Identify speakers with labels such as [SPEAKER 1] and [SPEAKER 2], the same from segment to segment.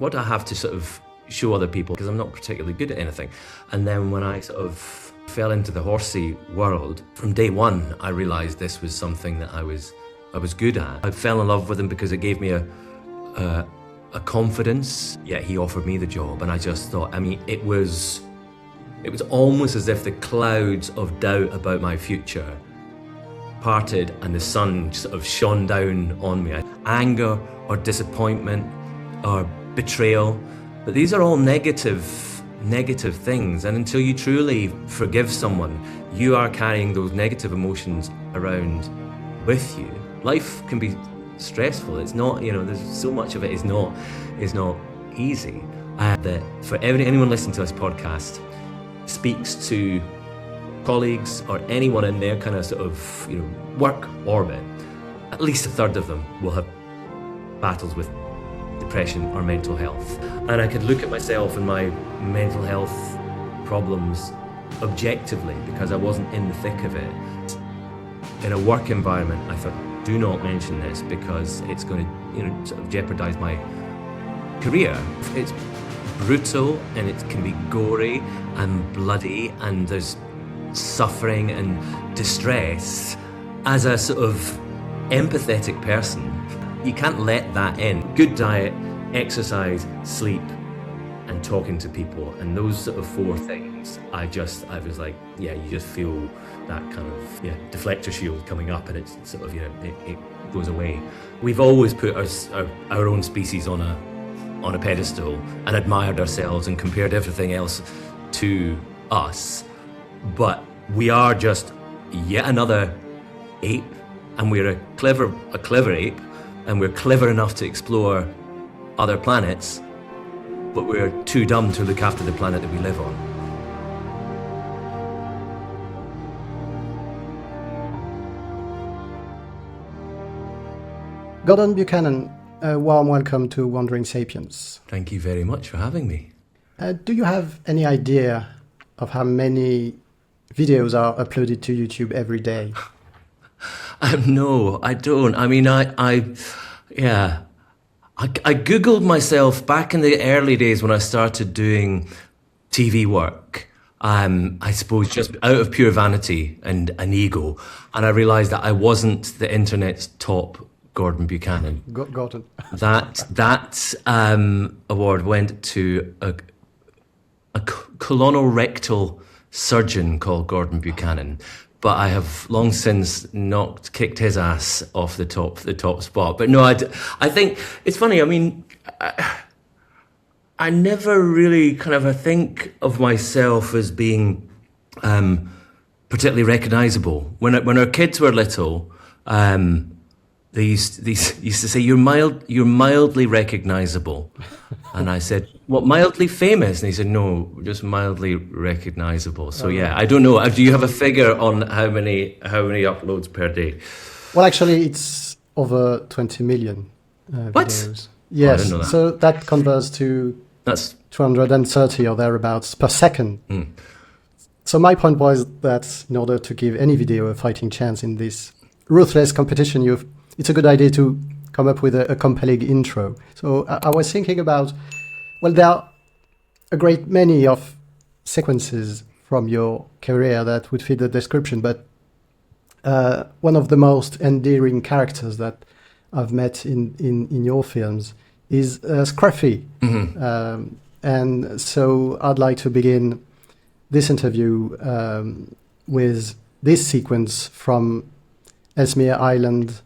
[SPEAKER 1] what do I have to sort of show other people, because I'm not particularly good at anything. And then when I sort of fell into the horsey world, from day one I realised this was something that I was good at. I fell in love with him because it gave me a confidence. Yeah, he offered me the job, and I just thought, I mean, it was almost as if the clouds of doubt about my future parted and the sun sort of shone down on me. Anger or disappointment or betrayal, but these are all negative things, and until you truly forgive someone, you are carrying those negative emotions around with you. Life can be stressful. It's not, there's so much of it is not easy. That for anyone listening to this podcast speaks to colleagues or anyone in their kind of sort of work orbit, at least a third of them will have battles with depression or mental health. And I could look at myself and my mental health problems objectively because I wasn't in the thick of it. In a work environment, I thought, do not mention this because it's going to sort of jeopardize my career. It's brutal and it can be gory and bloody and there's suffering and distress. As a sort of empathetic person, you can't let that in. Good diet, exercise, sleep, and talking to people, and those sort of four things, I was like, yeah, you just feel that kind of deflector shield coming up, and it's sort of it goes away. We've always put our own species on a pedestal and admired ourselves and compared everything else to us, but we are just yet another ape, and we're a clever ape, and we're clever enough to explore other planets, but we're too dumb to look after the planet that we live on.
[SPEAKER 2] Gordon Buchanan, a warm welcome to Wandering Sapiens.
[SPEAKER 1] Thank you very much for having me.
[SPEAKER 2] Do you have any idea of how many videos are uploaded to YouTube every day?
[SPEAKER 1] No, I don't. I mean, I Googled myself back in the early days when I started doing TV work. I suppose just out of pure vanity and an ego. And I realised that I wasn't the internet's top Gordon Buchanan.
[SPEAKER 2] Gordon.
[SPEAKER 1] That award went to a colorectal surgeon called Gordon Buchanan. But I have long since kicked his ass off the top spot. But no, I think it's funny. I mean, I never really I think of myself as being particularly recognisable. When our kids were little, they used to say, "You're mildly recognisable," and I said, "What, mildly famous?" And he said, "No, just mildly recognisable." So yeah, I don't know. Do you have a figure on how many uploads per day?
[SPEAKER 2] Well, actually, it's over 20 million
[SPEAKER 1] what?
[SPEAKER 2] videos. Yes,
[SPEAKER 1] I didn't know that.
[SPEAKER 2] So that converts to 230 or thereabouts per second.
[SPEAKER 1] Mm.
[SPEAKER 2] So my point was that in order to give any video a fighting chance in this ruthless competition, it's a good idea to come up with a compelling intro. So I was thinking about, well, there are a great many of sequences from your career that would fit the description, but one of the most endearing characters that I've met in your films is Scruffy.
[SPEAKER 1] Mm-hmm.
[SPEAKER 2] And so I'd like to begin this interview with this sequence from Ellesmere Island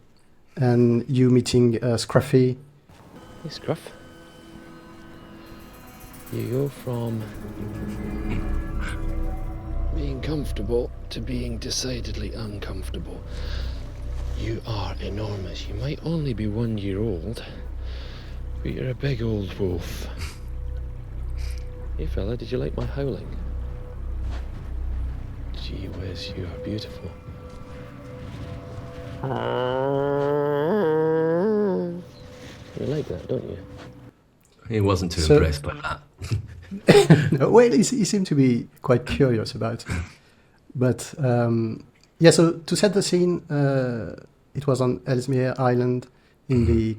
[SPEAKER 2] and you meeting Scruffy.
[SPEAKER 3] Hey, Scruff. You go from being comfortable to being decidedly uncomfortable. You are enormous. You might only be 1 year old, but you're a big old wolf. Hey fella, did you like my howling? Gee whiz, you are beautiful. You like that, don't you?
[SPEAKER 1] He wasn't too impressed by that.
[SPEAKER 2] No, well, he seemed to be quite curious about it. But so to set the scene, it was on Ellesmere Island in the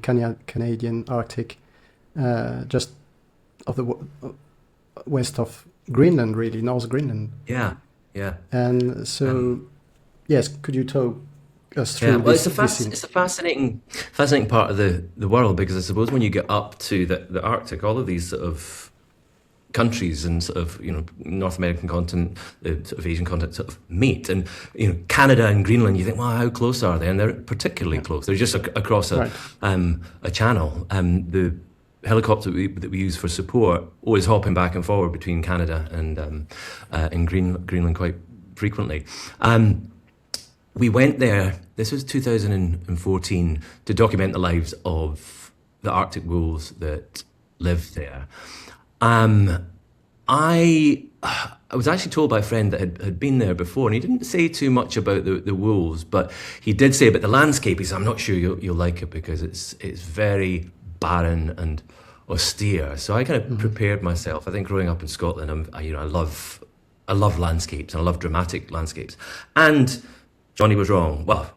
[SPEAKER 2] Canadian Arctic, just of the west of Greenland, really, North Greenland.
[SPEAKER 1] Yeah, yeah.
[SPEAKER 2] And so, yes, could you talk us through
[SPEAKER 1] Yeah, well,
[SPEAKER 2] this?
[SPEAKER 1] it's a fascinating part of the world, because I suppose when you get up to the Arctic, all of these sort of countries and sort of, you know, North American continent, the sort of Asian continent sort of meet, and, you know, Canada and Greenland, you think, well, how close are they? And they're particularly close. They're just across a channel. The helicopter that we use for support always hopping back and forward between Canada and Greenland quite frequently. We went there, this was 2014, to document the lives of the Arctic wolves that live there. I was actually told by a friend that had been there before, and he didn't say too much about the wolves, but he did say about the landscape. He said, I'm not sure you'll like it, because it's very barren and austere. So I kind of prepared myself. I think growing up in Scotland, I love landscapes, and I love dramatic landscapes. And Johnny was wrong. Well,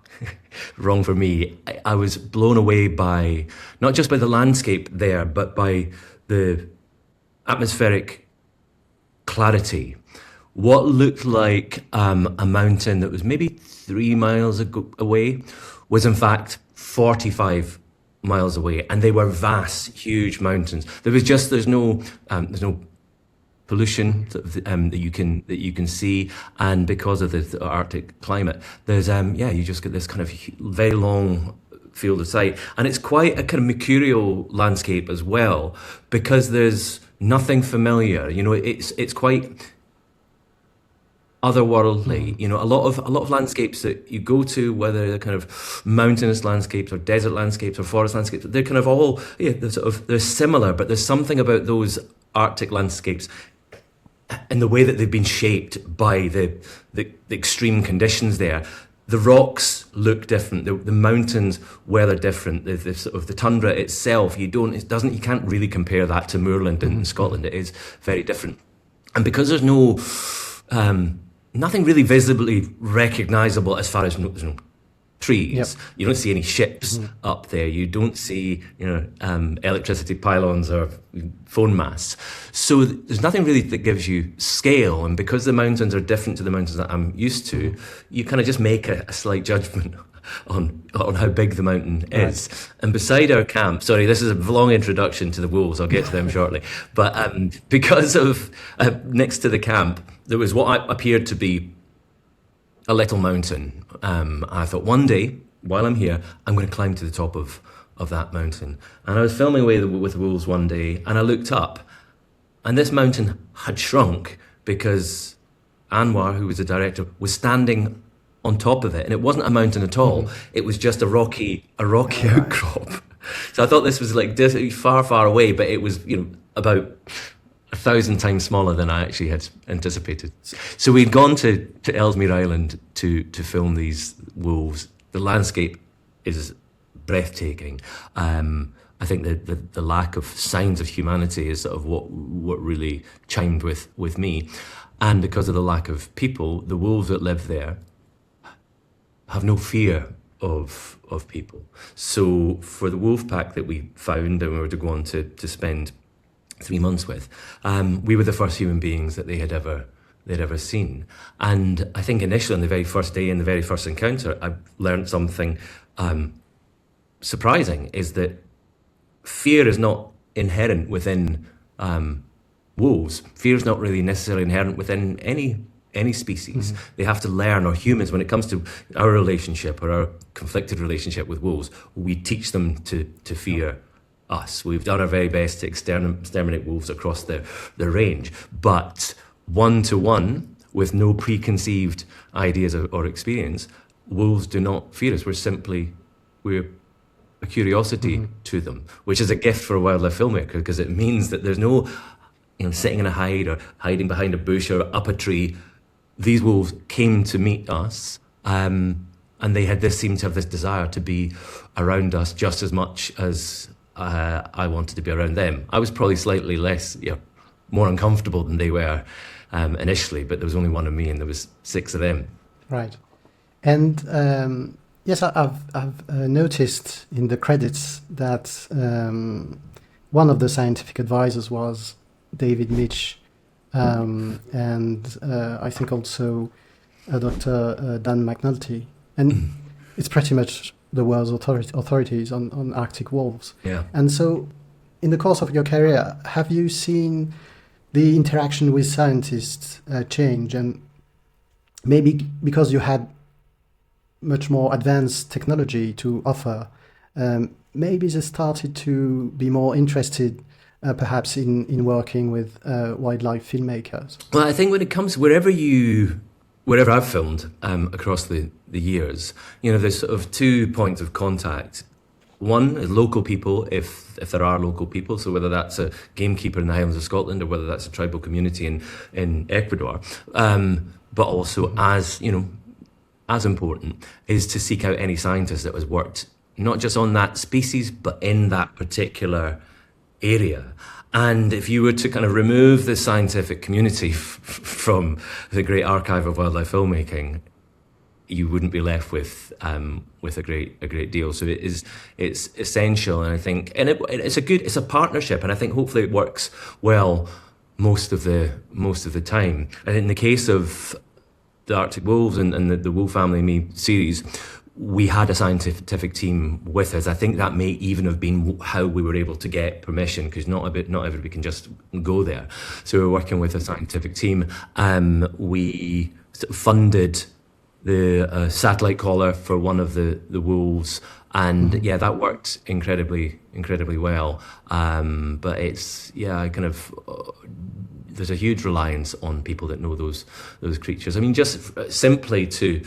[SPEAKER 1] wrong for me. I was blown away by, not just by the landscape there, but by the atmospheric clarity. What looked like a mountain that was maybe 3 miles away was in fact 45 miles away, and they were vast, huge mountains. There's no pollution that you can see, and because of the Arctic climate, there's you just get this kind of very long field of sight, and it's quite a kind of mercurial landscape as well, because there's nothing familiar. You know, it's quite otherworldly. You know, a lot of landscapes that you go to, whether they're kind of mountainous landscapes or desert landscapes or forest landscapes, they're kind of all they're similar, but there's something about those Arctic landscapes and the way that they've been shaped by the extreme conditions there. The rocks look different. The mountains, where they're different. The sort of the tundra itself, you can't really compare that to moorland in Scotland. It is very different, and because there's no nothing really visibly recognisable as far as there's no trees. Yep. You don't see any ships up there. You don't see electricity pylons or phone masts. So there's nothing really that gives you scale. And because the mountains are different to the mountains that I'm used to, you kind of just make a slight judgment on how big the mountain is. Right. And beside our camp, sorry, this is a long introduction to the wolves. I'll get to them shortly. But because of next to the camp, there was what appeared to be a little mountain. I thought, one day, while I'm here, I'm going to climb to the top of that mountain. And I was filming away with the wolves one day, and I looked up, and this mountain had shrunk because Anwar, who was the director, was standing on top of it, and it wasn't a mountain at all. It was just a rocky outcrop. So I thought this was like far, far away, but it was, about 1,000 times smaller than I actually had anticipated. So we'd gone to Ellesmere Island to film these wolves. The landscape is breathtaking. I think the lack of signs of humanity is sort of what really chimed with me. And because of the lack of people, the wolves that live there have no fear of people. So for the wolf pack that we found and we were to go on to spend 3 months with, we were the first human beings that they'd ever seen. And I think initially on the very first day, in the very first encounter, I learned something surprising, is that fear is not inherent within wolves. Fear is not really necessarily inherent within any species. They have to learn, or humans, when it comes to our relationship or our conflicted relationship with wolves, we teach them to fear us. We've done our very best to exterminate wolves across the range, but one-to-one, with no preconceived ideas or experience, wolves do not fear us. We're a curiosity to them, which is a gift for a wildlife filmmaker, because it means that there's no sitting in a hide or hiding behind a bush or up a tree. These wolves came to meet us, and they seemed to have this desire to be around us just as much as I wanted to be around them. I was probably slightly less, more uncomfortable than they were initially, but there was only one of me and there was 6 of them.
[SPEAKER 2] Right. And yes, I've noticed in the credits that one of the scientific advisors was David Mitch, and I think also Dr. Dan McNulty. And it's pretty much the world's authorities on Arctic wolves.
[SPEAKER 1] Yeah.
[SPEAKER 2] And so in the course of your career, have you seen the interaction with scientists change? And maybe because you had much more advanced technology to offer, maybe they started to be more interested perhaps in working with wildlife filmmakers.
[SPEAKER 1] Well, I think when it comes, wherever I've filmed across the years, there's sort of 2 points of contact. One is local people, if there are local people, so whether that's a gamekeeper in the Highlands of Scotland or whether that's a tribal community in Ecuador, but also as important is to seek out any scientist that has worked not just on that species but in that particular area. And if you were to kind of remove the scientific community from the great archive of wildlife filmmaking, you wouldn't be left with a great deal. So it's essential, and I think, and it's a partnership, and I think hopefully it works well most of the time. And in the case of the Arctic wolves and the Wolf Family and Me series, we had a scientific team with us. I think that may even have been how we were able to get permission, because not everybody can just go there. So we were working with a scientific team. We funded the satellite collar for one of the wolves, and yeah, that worked incredibly well. But it's there's a huge reliance on people that know those creatures. I mean, just simply to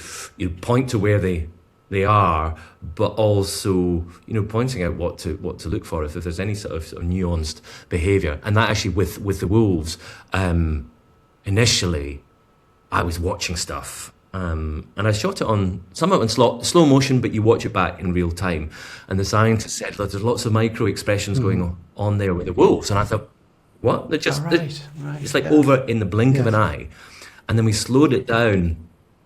[SPEAKER 1] point to where they are, but also pointing out what to look for if there's any sort of nuanced behaviour. And that actually with the wolves, initially I was watching stuff. And I shot it some of it in slow motion, but you watch it back in real time. And the scientist said, look, there's lots of micro expressions going on there with the wolves. And I thought, what? They're just, it's like over in the blink of an eye. And then we slowed it down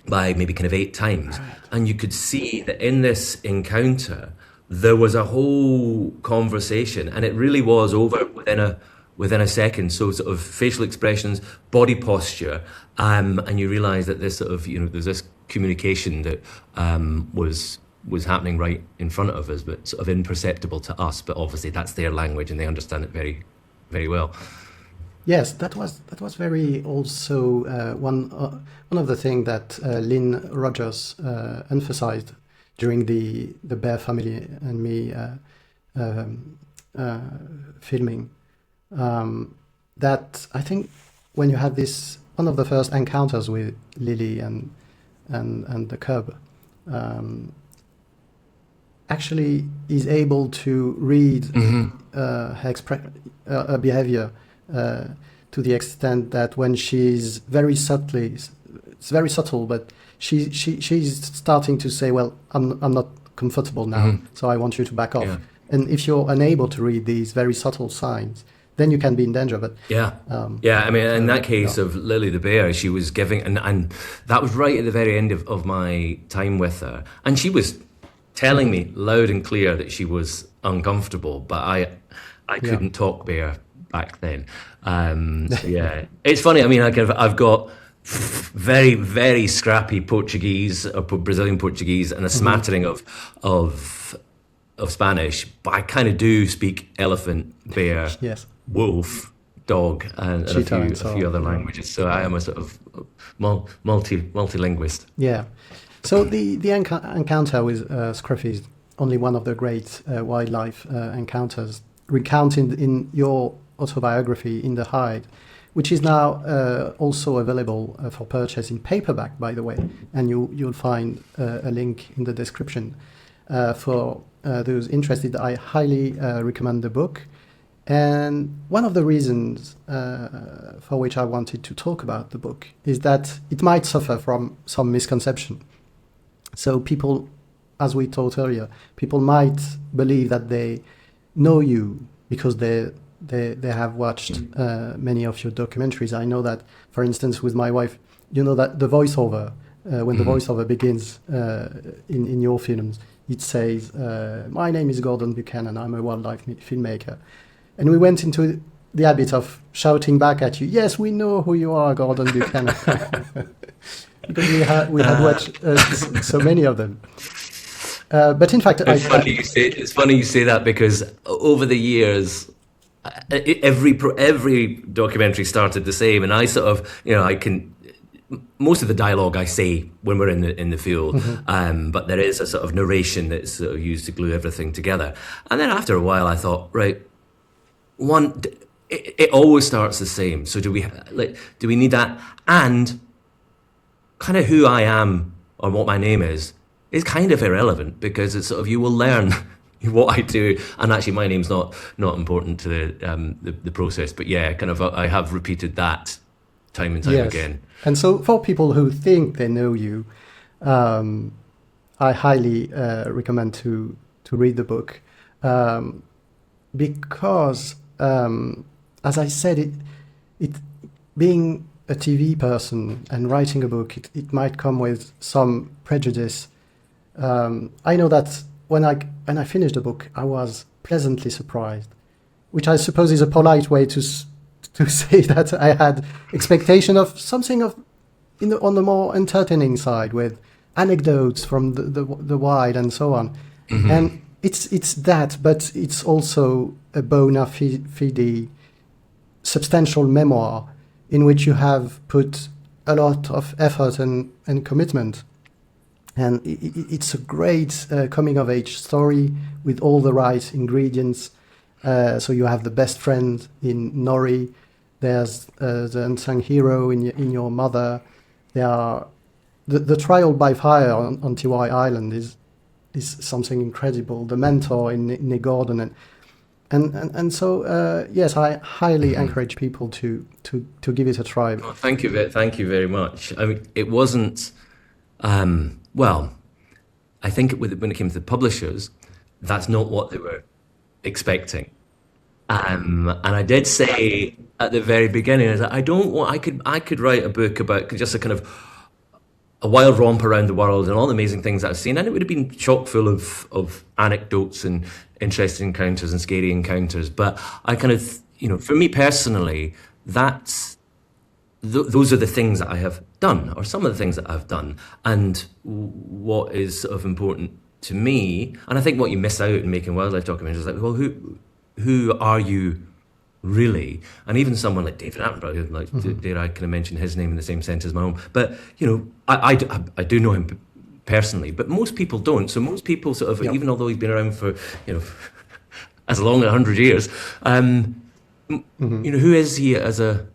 [SPEAKER 1] by maybe kind of 8 times. Right. And you could see that in this encounter, there was a whole conversation, and it really was over within a second. So sort of facial expressions, body posture, and you realise that this sort of, there's this communication that was happening right in front of us, but sort of imperceptible to us. But obviously that's their language, and they understand it very, very well.
[SPEAKER 2] Yes, that was very also one of the things that Lynn Rogers emphasized during the Bear Family and Me filming. That I think when you have this, one of the first encounters with Lily and the cub, actually is able to read her behavior to the extent that when she's very subtly, it's very subtle, but she's starting to say, well, I'm not comfortable now, so I want you to back off. Yeah. And if you're unable to read these very subtle signs, then you can be in danger. But I mean, in that case of Lily the bear, she was giving, and that was right at the very end of my time with her, and she was telling me loud and clear that she was uncomfortable, but I couldn't talk bear back then. It's funny. I mean, I've got very, very scrappy Portuguese or Brazilian Portuguese and a smattering of Spanish, but I kind of do speak elephant, bear, wolf, dog, and a few other languages. So I am a sort of multilinguist. Yeah. So the encounter with Scruffy is only one of the great wildlife encounters recounted in your autobiography, In the Hide, which is now also available for purchase in paperback, by the way, and you'll find a link in the description for those interested. I highly recommend the book, and one of the reasons for which I wanted to talk about the book is that it might suffer from some misconception. So people, as we talked earlier, people might believe that they know you because they have watched many of your documentaries. I know that, for instance, with my wife, that the voiceover, when the voiceover begins in your films, it says, "My name is Gordon Buchanan. I'm a wildlife filmmaker." And we went into the habit of shouting back at you, yes, we know who you are, Gordon Buchanan. Because we had watched so many of them. But in fact,
[SPEAKER 1] it's funny you say that, because over the years, every documentary started the same, and I sort of, most of the dialogue I say when we're in the field, but there is a sort of narration that's sort of used to glue everything together. And then after a while, I thought, right, it always starts the same. So do we need that? And kind of who I am or what my name is kind of irrelevant, because it's sort of, you will learn what I do, and actually my name's not important to the process. But yeah, kind of I have repeated that time and time again.
[SPEAKER 2] And so for people who think they know you, I highly recommend to read the book, because as I said, it being a TV person and writing a book, it might come with some prejudice. I know that when I finished the book, I was pleasantly surprised, which I suppose is a polite way to say that I had expectation of something on the more entertaining side, with anecdotes from the wild and so on. Mm-hmm. And it's that, but it's also a bona fide substantial memoir in which you have put a lot of effort and commitment. And it's a great coming-of-age story with all the right ingredients. So you have the best friend in Nori. There's the unsung hero in your mother. There are the trial by fire on Tiwai Island is something incredible. The mentor in Gordon, and so yes, I highly encourage people to give it a try.
[SPEAKER 1] Oh, thank you very much. I mean, it wasn't. Well, I think when it came to the publishers, that's not what they were expecting. And I did say at the very beginning, I don't want. I could write a book about just a kind of a wild romp around the world and all the amazing things that I've seen, and it would have been chock full of anecdotes and interesting encounters and scary encounters. But I kind of, for me personally, those are the things that I have done, or some of the things that I've done, and what is sort of important to me. And I think what you miss out in making wildlife documentaries is like, well, who are you really? And even someone like David Attenborough, like dare I kind of mention his name in the same sentence as my own, but I do know him personally, but most people don't. So most people sort of, even although he's been around for as long as 100 years, who is he as a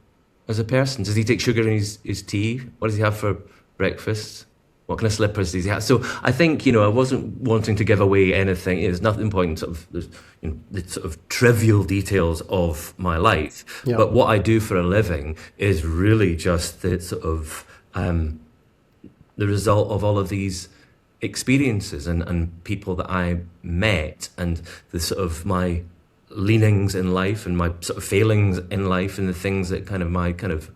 [SPEAKER 1] person? Does he take sugar in his tea? What does he have for breakfast? What kind of slippers does he have? So I think, I wasn't wanting to give away anything. There's nothing point the sort of trivial details of my life. Yeah. But what I do for a living is really just the sort of the result of all of these experiences and people that I met, and the sort of my leanings in life and my sort of failings in life, and the things that kind of my kind of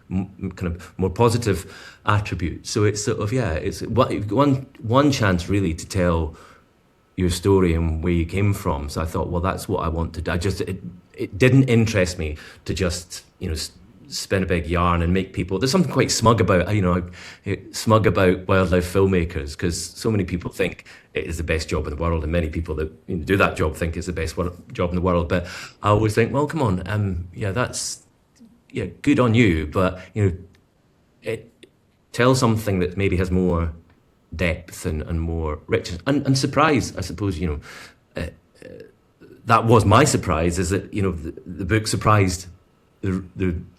[SPEAKER 1] more positive attributes. So it's sort of, it's one chance really to tell your story and where you came from. So I thought, well, that's what I want to do. It didn't interest me to just spin a big yarn and make people. There's something quite smug about smug about wildlife filmmakers, because so many people think it is the best job in the world, and many people that do that job think it's the best job in the world. But I always think, well, come on, that's good on you, but tell something that maybe has more depth and more richness and surprise. I suppose that was my surprise, is that the book surprised the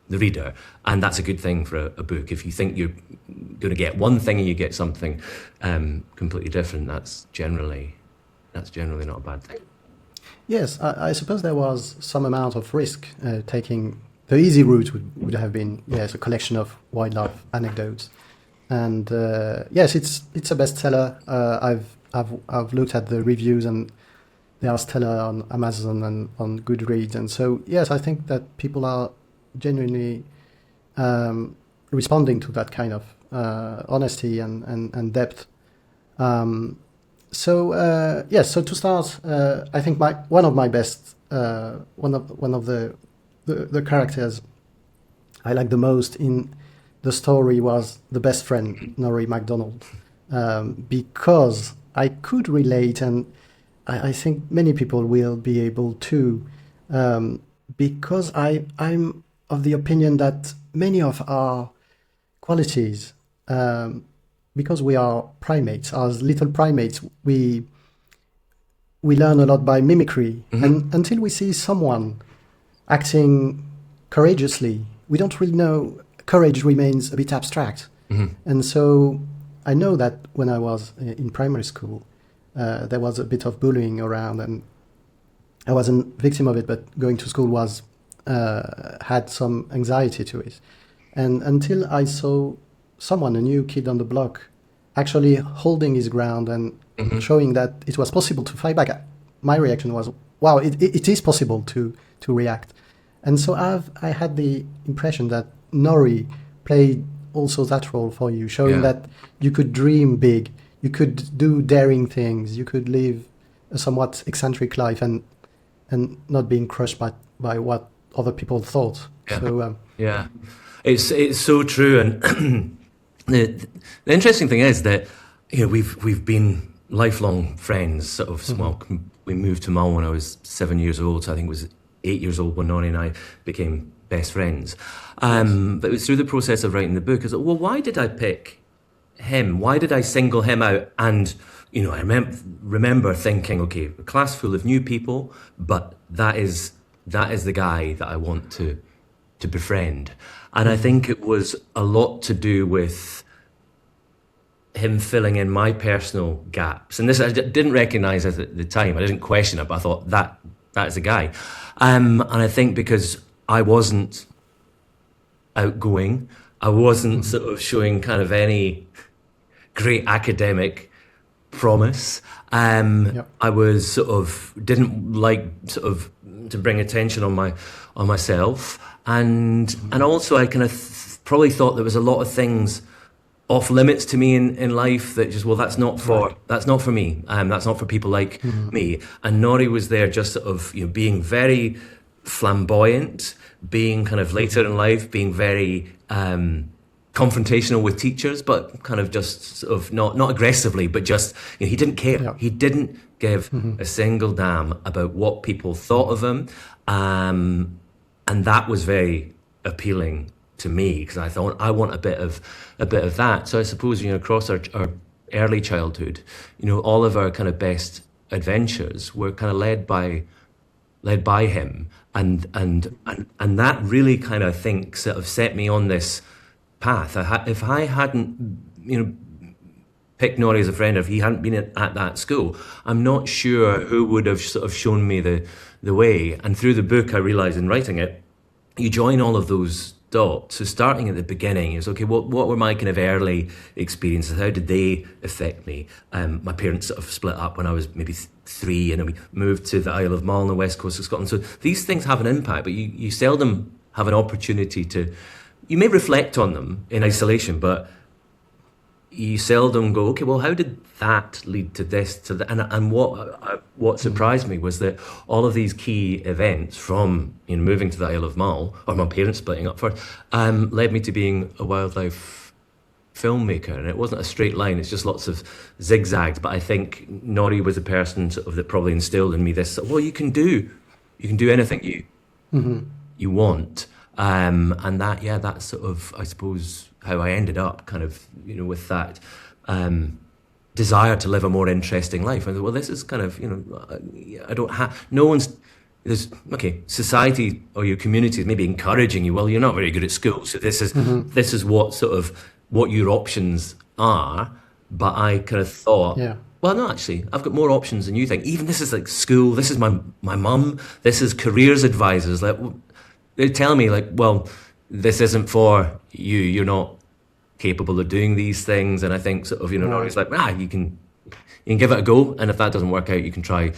[SPEAKER 1] reader, and that's a good thing for a book. If you think you're going to get one thing and you get something completely different, that's generally not a bad thing.
[SPEAKER 2] Yes, I suppose there was some amount of risk. Taking the easy route would have been a collection of wildlife anecdotes, and yes, it's a bestseller. I've looked at the reviews, and they are stellar on Amazon and on Goodreads, and so yes, I think that people are genuinely responding to that kind of honesty and depth. So to start, I think one of my best one of the characters I like the most in the story was the best friend, Norrie MacDonald, because I could relate, and I think many people will be able to, because I'm of the opinion that many of our qualities, because we are primates, as little primates, we learn a lot by mimicry, and until we see someone acting courageously, we don't really know. Courage remains a bit abstract. And so I know that when I was in primary school, there was a bit of bullying around, and I wasn't a victim of it, but going to school was had some anxiety to it. And until I saw someone, a new kid on the block, actually holding his ground and showing that it was possible to fight back, my reaction was, wow, it is possible to react. And so I had the impression that Norrie played also that role for you, showing that you could dream big, you could do daring things, you could live a somewhat eccentric life and not being crushed by what other people thought.
[SPEAKER 1] Yeah.
[SPEAKER 2] So
[SPEAKER 1] it's so true. And the interesting thing is that we've been lifelong friends. Sort of. Well, we moved to Mull when I was 7 years old, so I think it was 8 years old when Norrie and I became best friends. But it was through the process of writing the book. I was like, well, why did I pick him? Why did I single him out? And I remember thinking, okay, a class full of new people, but that is the guy that I want to befriend. And I think it was a lot to do with him filling in my personal gaps. And this I didn't recognise at the time. I didn't question it, but I thought that is the guy. And I think because I wasn't outgoing, I wasn't sort of showing kind of any great academic promise. I was sort of didn't like sort of to bring attention on myself, and also I kind of probably thought there was a lot of things off limits to me in life that just, well, that's not for me. That's not for people like me. And Norrie was there just sort of being very flamboyant, being kind of later in life, being very confrontational with teachers, but kind of just sort of not aggressively, but just he didn't care. Yeah. He didn't give a single damn about what people thought of him, and that was very appealing to me, because I thought I want a bit of that. So I suppose across our early childhood, all of our kind of best adventures were kind of led by him, and that really kind of, I think, sort of set me on this path. If I hadn't picked Norrie as a friend, if he hadn't been at that school, I'm not sure who would have sort of shown me the way. And through the book, I realised in writing it, you join all of those dots. So starting at the beginning is, okay, what were my kind of early experiences? How did they affect me? My parents sort of split up when I was maybe 3, and then we moved to the Isle of Mull on the west coast of Scotland. So these things have an impact, but you seldom have an opportunity to, you may reflect on them in isolation, but you seldom go, okay, well, how did that lead to this, to that? And what surprised me was that all of these key events, from moving to the Isle of Mull, or my parents splitting up first, led me to being a wildlife filmmaker. And it wasn't a straight line, it's just lots of zigzags. But I think Norrie was a person sort of that probably instilled in me this, well, you can do anything you want. And that's sort of, I suppose, how I ended up kind of, with that desire to live a more interesting life. I thought, well, this is kind of, I don't have, no one's, there's, okay, society or your community is maybe encouraging you, well, you're not very good at school, so this is what your options are. But I kind of thought, well, no, actually, I've got more options than you think. Even this is like school, this is my mum, this is careers advisors, like, they tell me, like, well, this isn't for you. You're not capable of doing these things. And I think sort of, Norrie's like, you can give it a go. And if that doesn't work out, you can try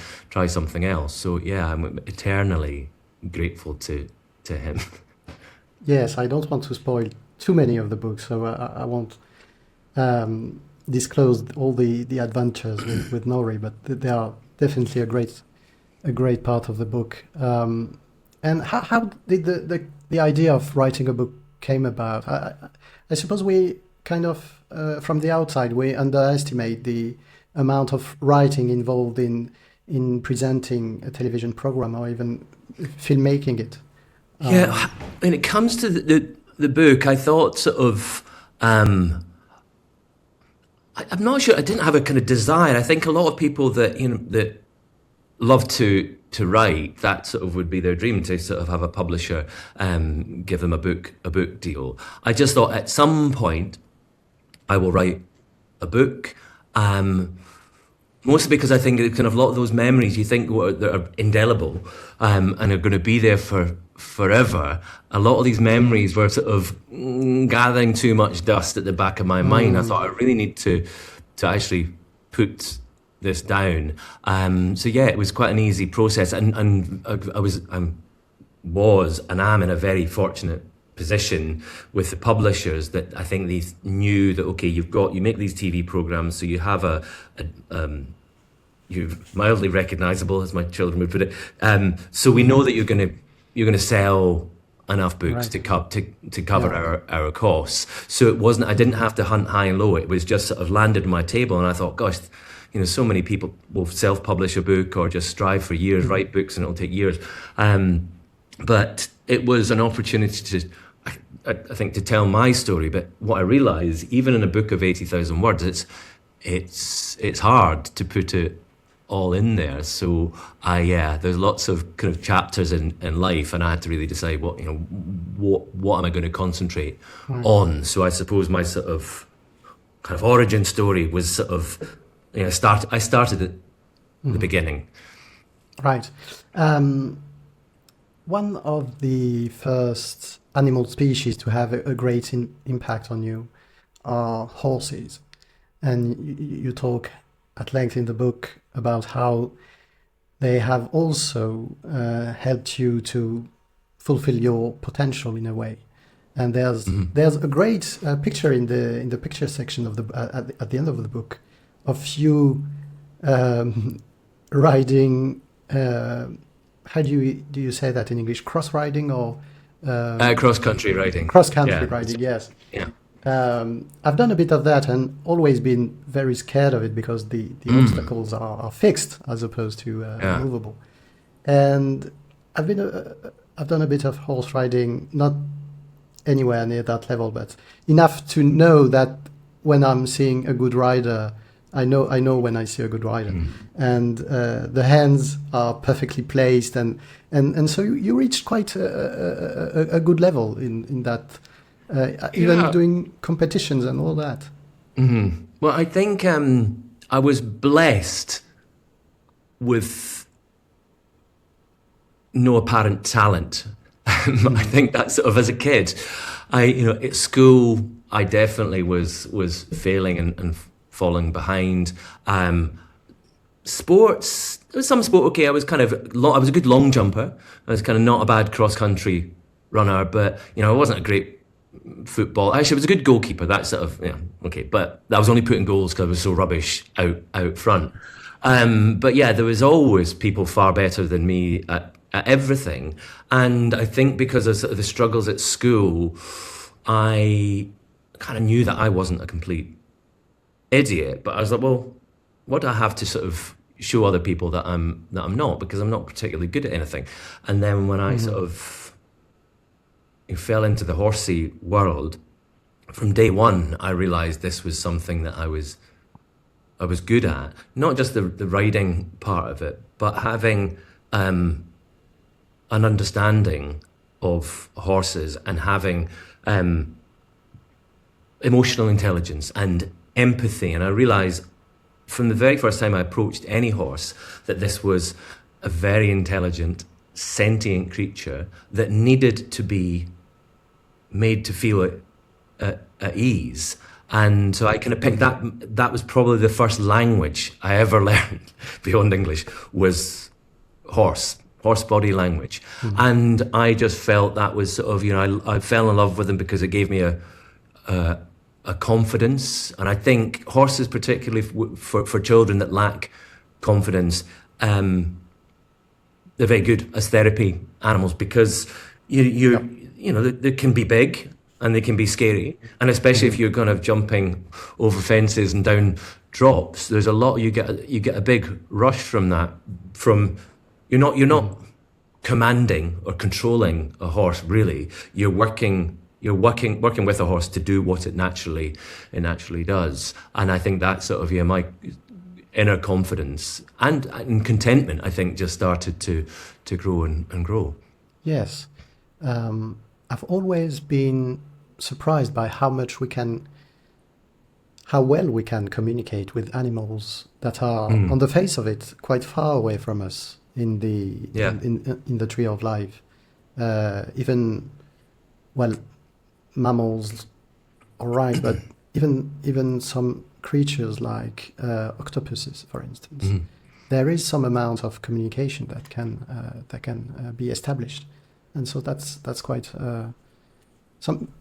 [SPEAKER 1] something else. So yeah, I'm eternally grateful to him.
[SPEAKER 2] Yes, I don't want to spoil too many of the books, so I won't disclose all the adventures with Norrie, but they are definitely a great a great part of the book. And how did the idea of writing a book came about? I suppose we kind of, from the outside, we underestimate the amount of writing involved in presenting a television program or even filmmaking it.
[SPEAKER 1] Yeah, when it comes to the book, I thought sort of, I'm not sure, I didn't have a kind of desire. I think a lot of people that, that love to write, that sort of would be their dream, to sort of have a publisher give them a book deal. I just thought at some point I will write a book. Mostly because I think kind of a lot of those memories you think that are indelible and are going to be there for forever. A lot of these memories were sort of gathering too much dust at the back of my mind. I thought I really need to actually put this down. So yeah, it was quite an easy process, and I was and am in a very fortunate position with the publishers that I think they knew that, okay, you make these TV programs, so you have you're mildly recognizable, as my children would put it. So we know that you're going to sell enough books to cover our costs. So it wasn't, I didn't have to hunt high and low. It was just sort of landed on my table, and I thought, gosh, so many people will self-publish a book or just strive for years, write books, and it'll take years. But it was an opportunity to, I think, to tell my story. But what I realised, even in a book of 80,000 words, it's hard to put it all in there. So there's lots of kind of chapters in life, and I had to really decide what am I going to concentrate on. So I suppose my sort of kind of origin story was sort of, I started at the beginning.
[SPEAKER 2] Right. One of the first animal species to have a great impact on you are horses. And you talk at length in the book about how they have also helped you to fulfill your potential in a way. And there's a great picture in the picture section of at the end of the book of you riding. How do you say that in English? Cross riding or
[SPEAKER 1] cross country riding?
[SPEAKER 2] Cross country riding, yes.
[SPEAKER 1] Yeah.
[SPEAKER 2] I've done a bit of that and always been very scared of it because the obstacles are fixed as opposed to movable. And I've done a bit of horse riding, not anywhere near that level, but enough to know that when I'm seeing a good rider, I know when I see a good rider, and the hands are perfectly placed, and so you reached quite a good level in that. Even doing competitions and all that.
[SPEAKER 1] Mm-hmm. Well, I think I was blessed with no apparent talent. I think that sort of as a kid, at school, I definitely was failing and falling behind. Sports, there was some sport. Okay, I was I was a good long jumper. I was kind of not a bad cross country runner, but I wasn't a great football. Actually, I was a good goalkeeper. That sort of okay, but I was only putting goals because I was so rubbish out front. But yeah, there was always people far better than me at everything, and I think because of sort of the struggles at school, I kind of knew that I wasn't a complete idiot. But I was like, well, what do I have to sort of show other people that I'm not, because I'm not particularly good at anything. And then when I sort of fell into the horsey world, from day one, I realised this was something that I was good at. Not just the riding part of it, but having an understanding of horses and having emotional intelligence and empathy. And I realised from the very first time I approached any horse that this was a very intelligent, sentient creature that needed to be made to feel at ease. And so I kind of picked that was probably the first language I ever learned beyond English, was horse body language. And I just felt that was sort of, I fell in love with them because it gave me a confidence. And I think horses, particularly for children that lack confidence, they're very good as therapy animals because they can be big and they can be scary, and especially if you're kind of jumping over fences and down drops, there's a lot you get a big rush from that. From you're not commanding or controlling a horse really. You're working with a horse to do what it naturally does, and I think that sort of my inner confidence and contentment, I think, just started to grow and grow.
[SPEAKER 2] Yes, I've always been surprised by how well we can communicate with animals that are on the face of it quite far away from us in the tree of life. Even mammals, all right, but even some creatures like octopuses, for instance, there is some amount of communication that can be established, and so that's quite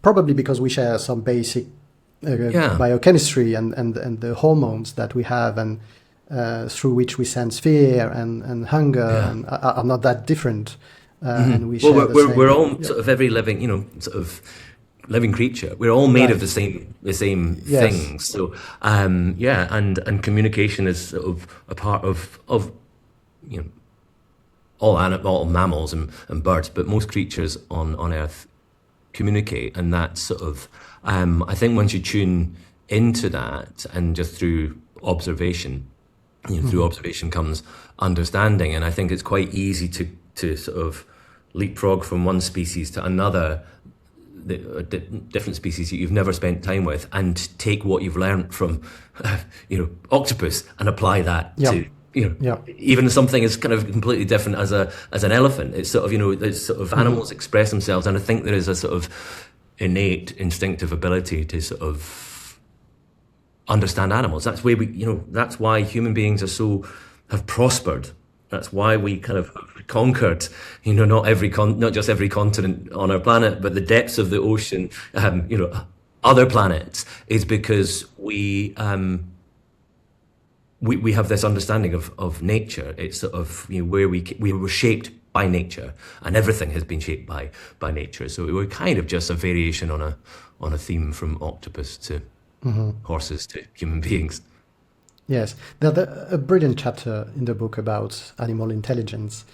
[SPEAKER 2] probably because we share some basic biochemistry and the hormones that we have and through which we sense fear and hunger and are not that different. And we share
[SPEAKER 1] we're all sort of every living sort of living creature. We're all made of the same things. So and communication is sort of a part of all mammals and birds, but most creatures on Earth communicate, and that's sort of I think once you tune into that, and just through observation, through observation comes understanding, and I think it's quite easy to sort of leapfrog from one species to another, different species that you've never spent time with, and take what you've learned from octopus and apply that to even something as kind of completely different as an elephant. It's sort of it's sort of animals express themselves, and I think there is a sort of innate instinctive ability to sort of understand animals. That's why that's why human beings have prospered. That's why we kind of conquered, not just every continent on our planet, but the depths of the ocean, other planets, is because we have this understanding of nature. It's sort of where we were shaped by nature, and everything has been shaped by nature. So we were kind of just a variation on a theme from octopus to horses to human beings.
[SPEAKER 2] Yes, there's a brilliant chapter in the book about animal intelligence,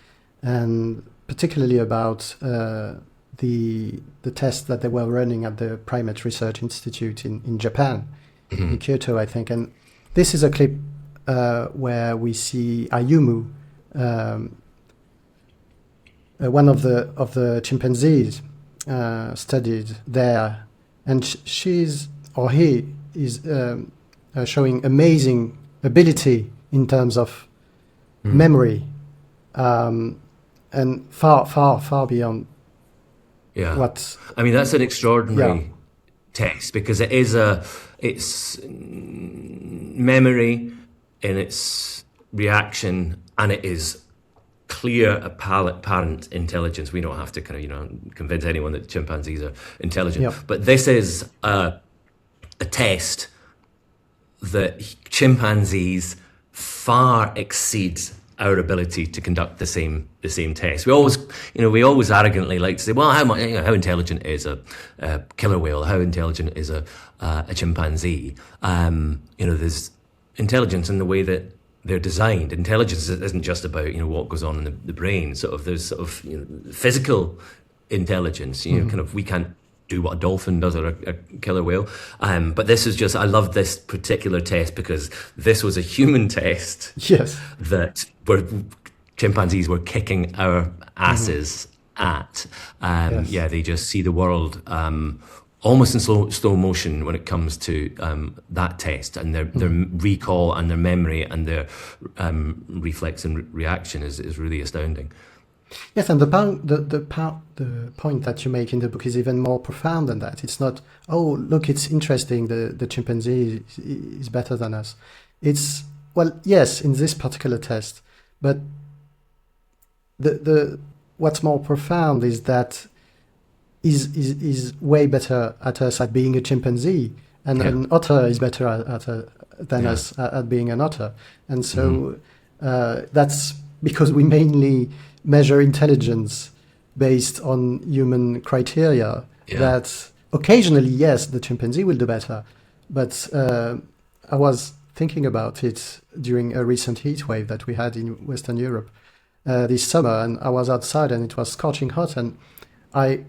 [SPEAKER 2] and particularly about the test that they were running at the Primate Research Institute in Japan, in Kyoto, I think. And this is a clip where we see Ayumu, one of the chimpanzees studied there, and he is showing amazing ability in terms of memory, and far beyond. What
[SPEAKER 1] I mean, that's an extraordinary test, because it's memory in its reaction, and it is clear, apparent intelligence. We don't have to kind of convince anyone that chimpanzees are intelligent, but this is a test that chimpanzees far exceeds our ability to conduct the same test. We always arrogantly like to say, well, how intelligent is a killer whale? How intelligent is a chimpanzee? There's intelligence in the way that they're designed. Intelligence isn't just about what goes on in the brain. There's sort of physical intelligence. Kind of we can't do what a dolphin does or a killer whale. But this is I love this particular test because this was a human test.
[SPEAKER 2] Yes.
[SPEAKER 1] That chimpanzees were kicking our asses at. They just see the world almost in slow motion when it comes to that test, and their recall and their memory and their reflex and reaction is really astounding.
[SPEAKER 2] Yes, and the point that you make in the book is even more profound than that. It's not, oh, look, it's interesting, the chimpanzee is better than us. It's, well, yes, in this particular test, but the what's more profound is that is way better at us at being a chimpanzee, and an otter is better than us at being an otter. And so that's because we mainly measure intelligence based on human criteria, that occasionally, yes, the chimpanzee will do better. But I was thinking about it during a recent heat wave that we had in Western Europe this summer, and I was outside and it was scorching hot, and I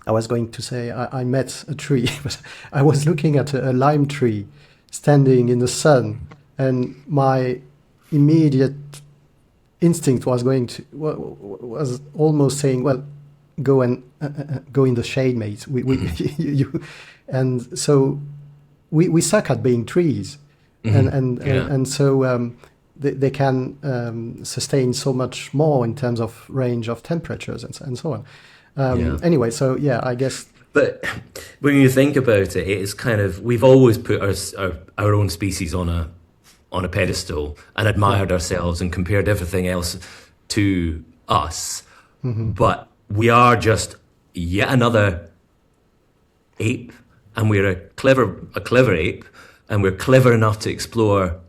[SPEAKER 2] was going to say I met a tree, but I was looking at a lime tree standing in the sun, and my immediate instinct was was almost saying, "Well, go in the shade, mate." And so we suck at being trees, and so they can sustain so much more in terms of range of temperatures and so on. Anyway, so yeah, I guess.
[SPEAKER 1] But when you think about it, it's kind of, we've always put our own species on a pedestal and admired ourselves and compared everything else to us. But we are just yet another ape, and we're a clever ape, and we're clever enough to explore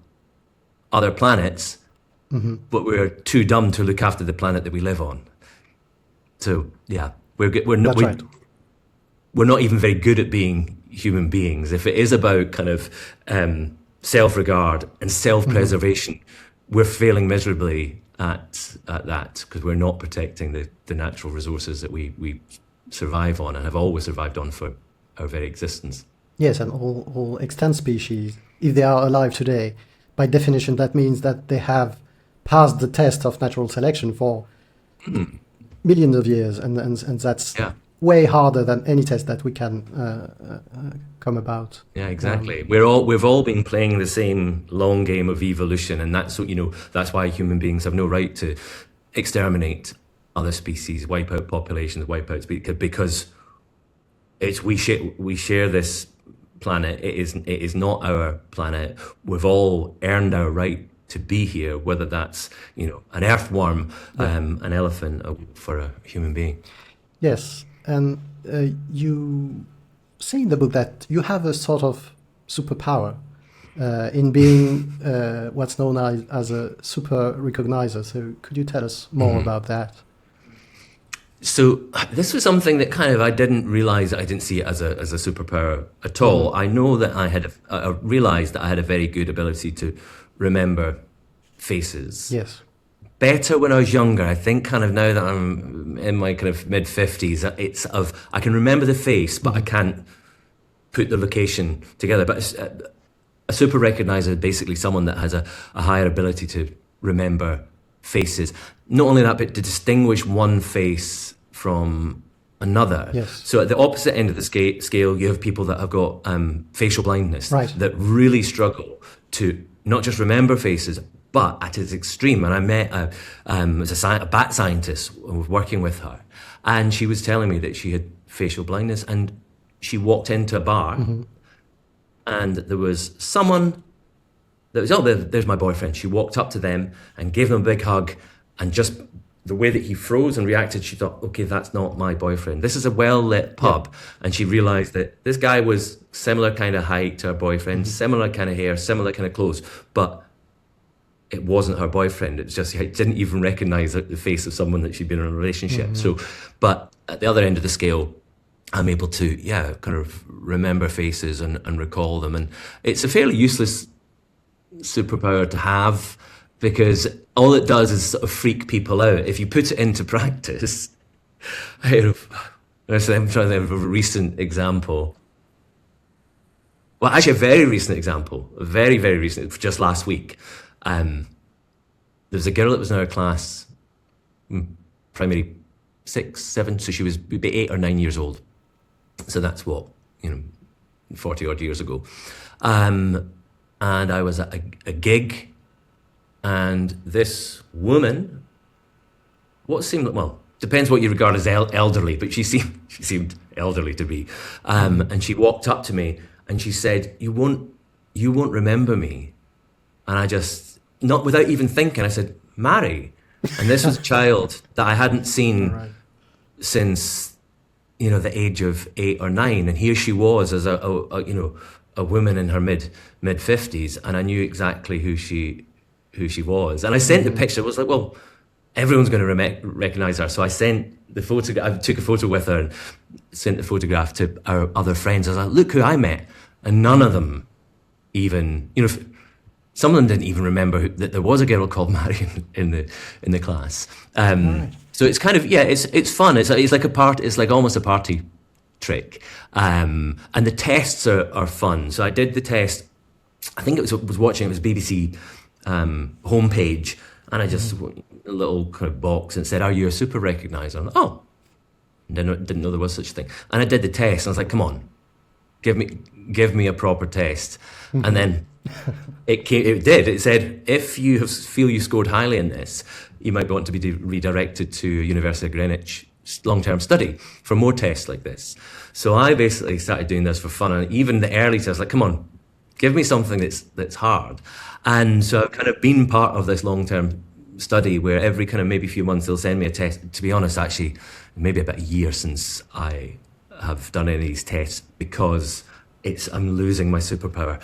[SPEAKER 1] other planets, but we're too dumb to look after the planet that we live on. So yeah, we're not even very good at being human beings. If it is about kind of self-regard and self-preservation, we're failing miserably at that, because we're not protecting the natural resources that we survive on and have always survived on for our very existence.
[SPEAKER 2] Yes, and all extant species, if they are alive today, by definition, that means that they have passed the test of natural selection for millions of years, and that's way harder than any test that we can come about.
[SPEAKER 1] Yeah, exactly. We've all been playing the same long game of evolution, and that's why human beings have no right to exterminate other species, wipe out populations, wipe out species, because we share this planet. It is not our planet. We've all earned our right to be here, whether that's an earthworm, an elephant, for a human being.
[SPEAKER 2] Yes, and you say in the book that you have a sort of superpower in being what's known as a super recognizer. So could you tell us more about that?
[SPEAKER 1] So this was something that kind of I didn't realize. I didn't see it as a superpower at all. I know that I realized that I had a very good ability to remember faces.
[SPEAKER 2] Yes.
[SPEAKER 1] Better when I was younger. I think kind of now that I'm in my kind of mid-50s, I can remember the face, but I can't put the location together. But a super recognizer is basically someone that has a higher ability to remember faces. Not only that, but to distinguish one face from another.
[SPEAKER 2] Yes.
[SPEAKER 1] So at the opposite end of the scale, you have people that have got facial blindness, that really struggle to not just remember faces, but at its extreme. And I met a bat scientist working with her, and she was telling me that she had facial blindness, and she walked into a bar, and there was someone that was, there's my boyfriend. She walked up to them and gave them a big hug, and just the way that he froze and reacted, she thought, okay, that's not my boyfriend. This is a well-lit pub. And she realized that this guy was similar kind of height to her boyfriend, similar kind of hair, similar kind of clothes, but it wasn't her boyfriend. It's just, she didn't even recognize the face of someone that she'd been in a relationship. So, but at the other end of the scale, I'm able to, kind of remember faces and recall them. And it's a fairly useless superpower to have, because all it does is sort of freak people out. If you put it into practice, I'm trying to think of a recent example. Well, actually a very recent example, very, very recent, just last week. There was a girl that was in our class, primary 6, 7, so she was maybe 8 or 9 years old. So that's 40 odd years ago. And I was at a gig, and this woman, what seemed like, well, depends what you regard as elderly, but she seemed elderly to me. And she walked up to me and she said, you won't remember me. And I just, not without even thinking, I said, Mary. And this was a child that I hadn't seen since, the age of 8 or 9. And here she was as a woman in her mid-50s, and I knew exactly who she was. And I sent the picture. I was like, well, everyone's going to recognize her. So I sent the photograph. I took a photo with her and sent the photograph to our other friends. I was like, look who I met. And none of them even, some of them didn't even remember that there was a girl called Mary in the class. Right. So it's kind of, it's fun. It's like it's like almost a party trick. And the tests are fun. So I did the test. I think it was BBC homepage, and I just a little kind of box and said, "Are you a super recognizer?" And didn't know there was such a thing. And I did the test, and I was like, "Come on, give me a proper test." And then it did. It said, "If you feel you scored highly in this, you might want to be redirected to University of Greenwich long-term study for more tests like this." So I basically started doing this for fun, and even the early tests, like, "Come on, give me something that's hard." And so I've kind of been part of this long-term study where every kind of maybe few months they'll send me a test. To be honest, actually, maybe about a year since I have done any of these tests because I'm losing my superpower.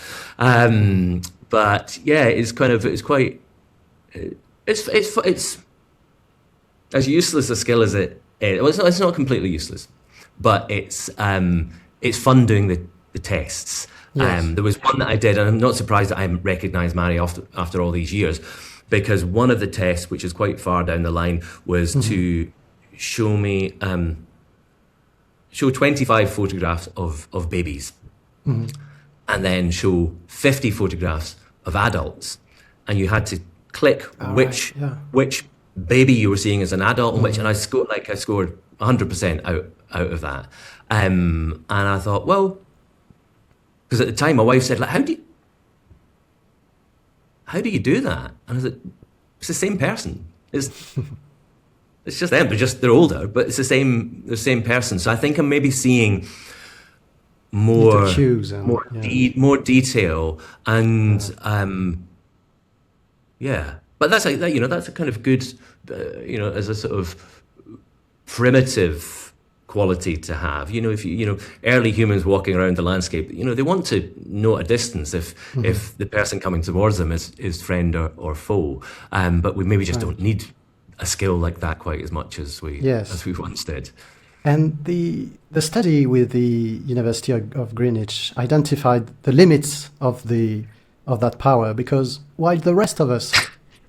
[SPEAKER 1] But yeah, it's as useless a skill as it is. Well, it's not completely useless, but it's fun doing the tests. Yes. There was one that I did, and I'm not surprised that I haven't recognised Mary after all these years, because one of the tests, which is quite far down the line, was to show me 25 photographs of babies, and then show 50 photographs of adults, and you had to click which baby you were seeing as an adult and which, and I scored 100% out of that, and I thought, well. Because at the time, my wife said, like, how do you do that? And I was like, it's the same person. It's just them. They're older, but it's the same person. So I think I'm maybe seeing more more detail and But that's that's a kind of good as a sort of primitive quality to have. If early humans walking around the landscape, they want to know at a distance if the person coming towards them is friend or foe. But we maybe just don't need a skill like that quite as much as we once did.
[SPEAKER 2] And the study with the University of Greenwich identified the limits of that power, because while the rest of us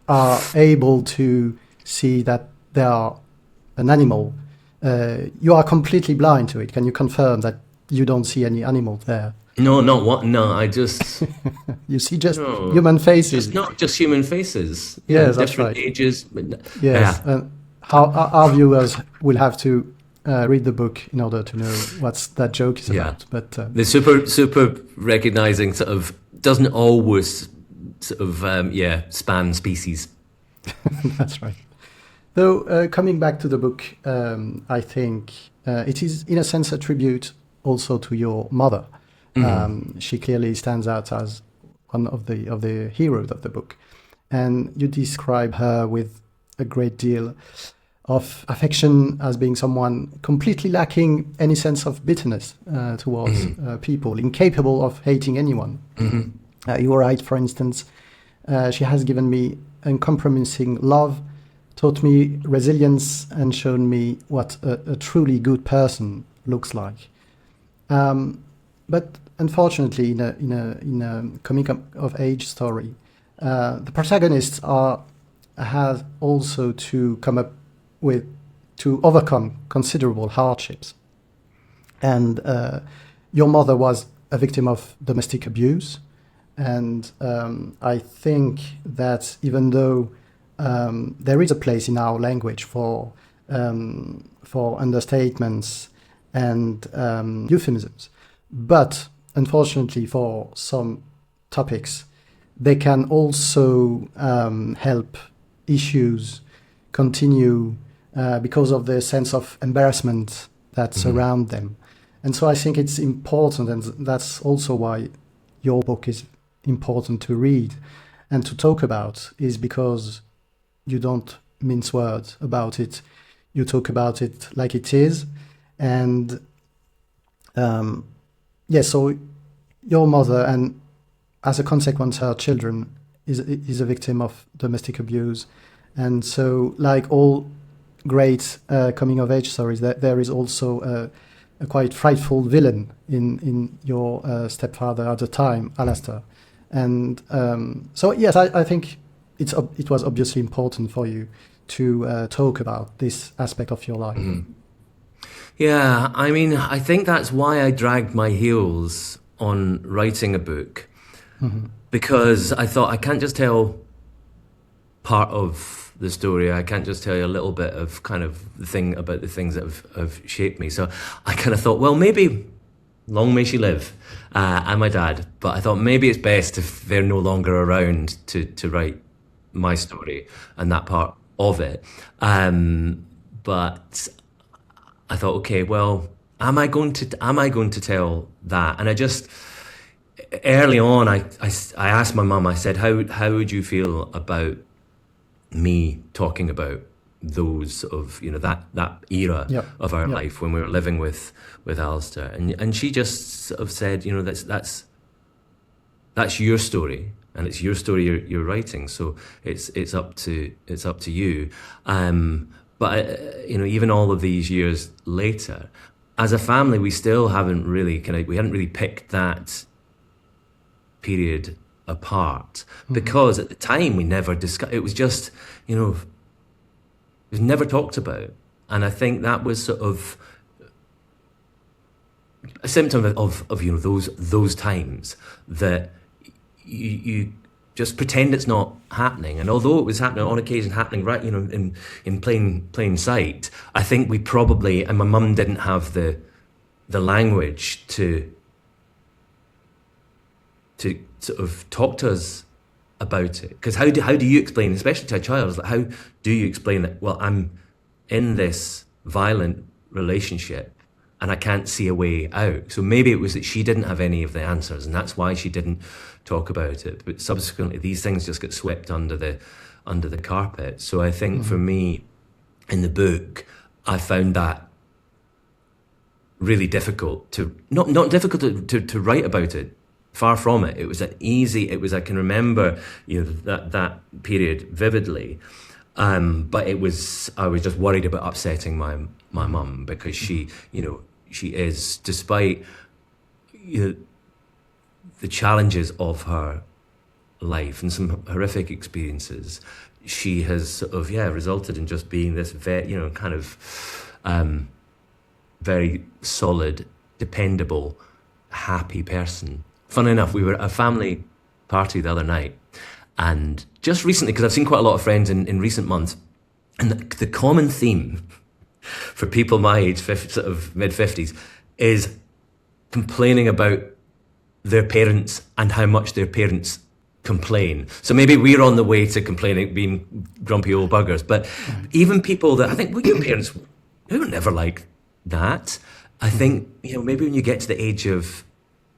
[SPEAKER 2] are able to see that they are an animal, you are completely blind to it. Can you confirm that you don't see any animal there?
[SPEAKER 1] No, not what? No, I just...
[SPEAKER 2] You see just human faces.
[SPEAKER 1] Not just human faces.
[SPEAKER 2] Yes, that's
[SPEAKER 1] different
[SPEAKER 2] right.
[SPEAKER 1] ages.
[SPEAKER 2] Yes, our viewers will have to read the book in order to know what that joke is about. But
[SPEAKER 1] the super recognizing sort of doesn't always sort of span species.
[SPEAKER 2] That's right. Though coming back to the book, I think it is in a sense a tribute also to your mother. She clearly stands out as one of the heroes of the book, and you describe her with a great deal of affection as being someone completely lacking any sense of bitterness towards people, incapable of hating anyone. You write, for instance, she has given me uncompromising love, taught me resilience, and shown me what a truly good person looks like. But unfortunately, in a coming of age story, the protagonists have also to overcome considerable hardships. And your mother was a victim of domestic abuse, and I think that even though there is a place in our language for understatements and euphemisms, but unfortunately for some topics, they can also help issues continue because of the sense of embarrassment that surround them. And so I think it's important, and that's also why your book is important to read and to talk about, is because you don't mince words about it. You talk about it like it is. And so your mother, and as a consequence her children, is a victim of domestic abuse. And so, like all great coming-of-age stories, there is also a quite frightful villain in your stepfather at the time, Alastair. And so, yes, I think it was obviously important for you to talk about this aspect of your life.
[SPEAKER 1] Mm-hmm. Yeah, I mean, I think that's why I dragged my heels on writing a book, because I thought I can't just tell part of the story. I can't just tell you a little bit of kind of the thing about the things that have shaped me. So I kind of thought, well, maybe long may she live, and my dad. But I thought maybe it's best if they're no longer around to write my story and that part of it. But I thought, okay, well, am I going to tell that? And I just early on, I asked my mum. I said, how would you feel about me talking about those of that era of our life when we were living with Alistair? And she just sort of said, that's your story, and it's your story you're writing, so it's up to you. But even all of these years later, as a family, we still haven't really picked that period apart, because at the time we never discussed. It was just it was never talked about, and I think that was sort of a symptom of those times that you just pretend it's not happening. And although it was happening on occasion, happening right, in plain sight, I think we probably, and my mum didn't have the language to sort of talk to us about it. Because how do you explain, especially to a child, like, how do you explain that, well, I'm in this violent relationship and I can't see a way out? So maybe it was that she didn't have any of the answers, and that's why she didn't talk about it. But subsequently, these things just get swept under the carpet. So I think for me, in the book, I found that really difficult not difficult to write about it. Far from it. It was I can remember that period vividly. But I was just worried about upsetting my mum, because she is, despite the challenges of her life and some horrific experiences, she has sort of resulted in just being this very very solid, dependable, happy person. Funny enough, we were at a family party the other night, and just recently, because I've seen quite a lot of friends in recent months, and the common theme for people my age, sort of mid-50s, is complaining about their parents and how much their parents complain. So maybe we're on the way to complaining, being grumpy old buggers, but even people that I think, well, your parents, they were never like that. I think, maybe when you get to the age of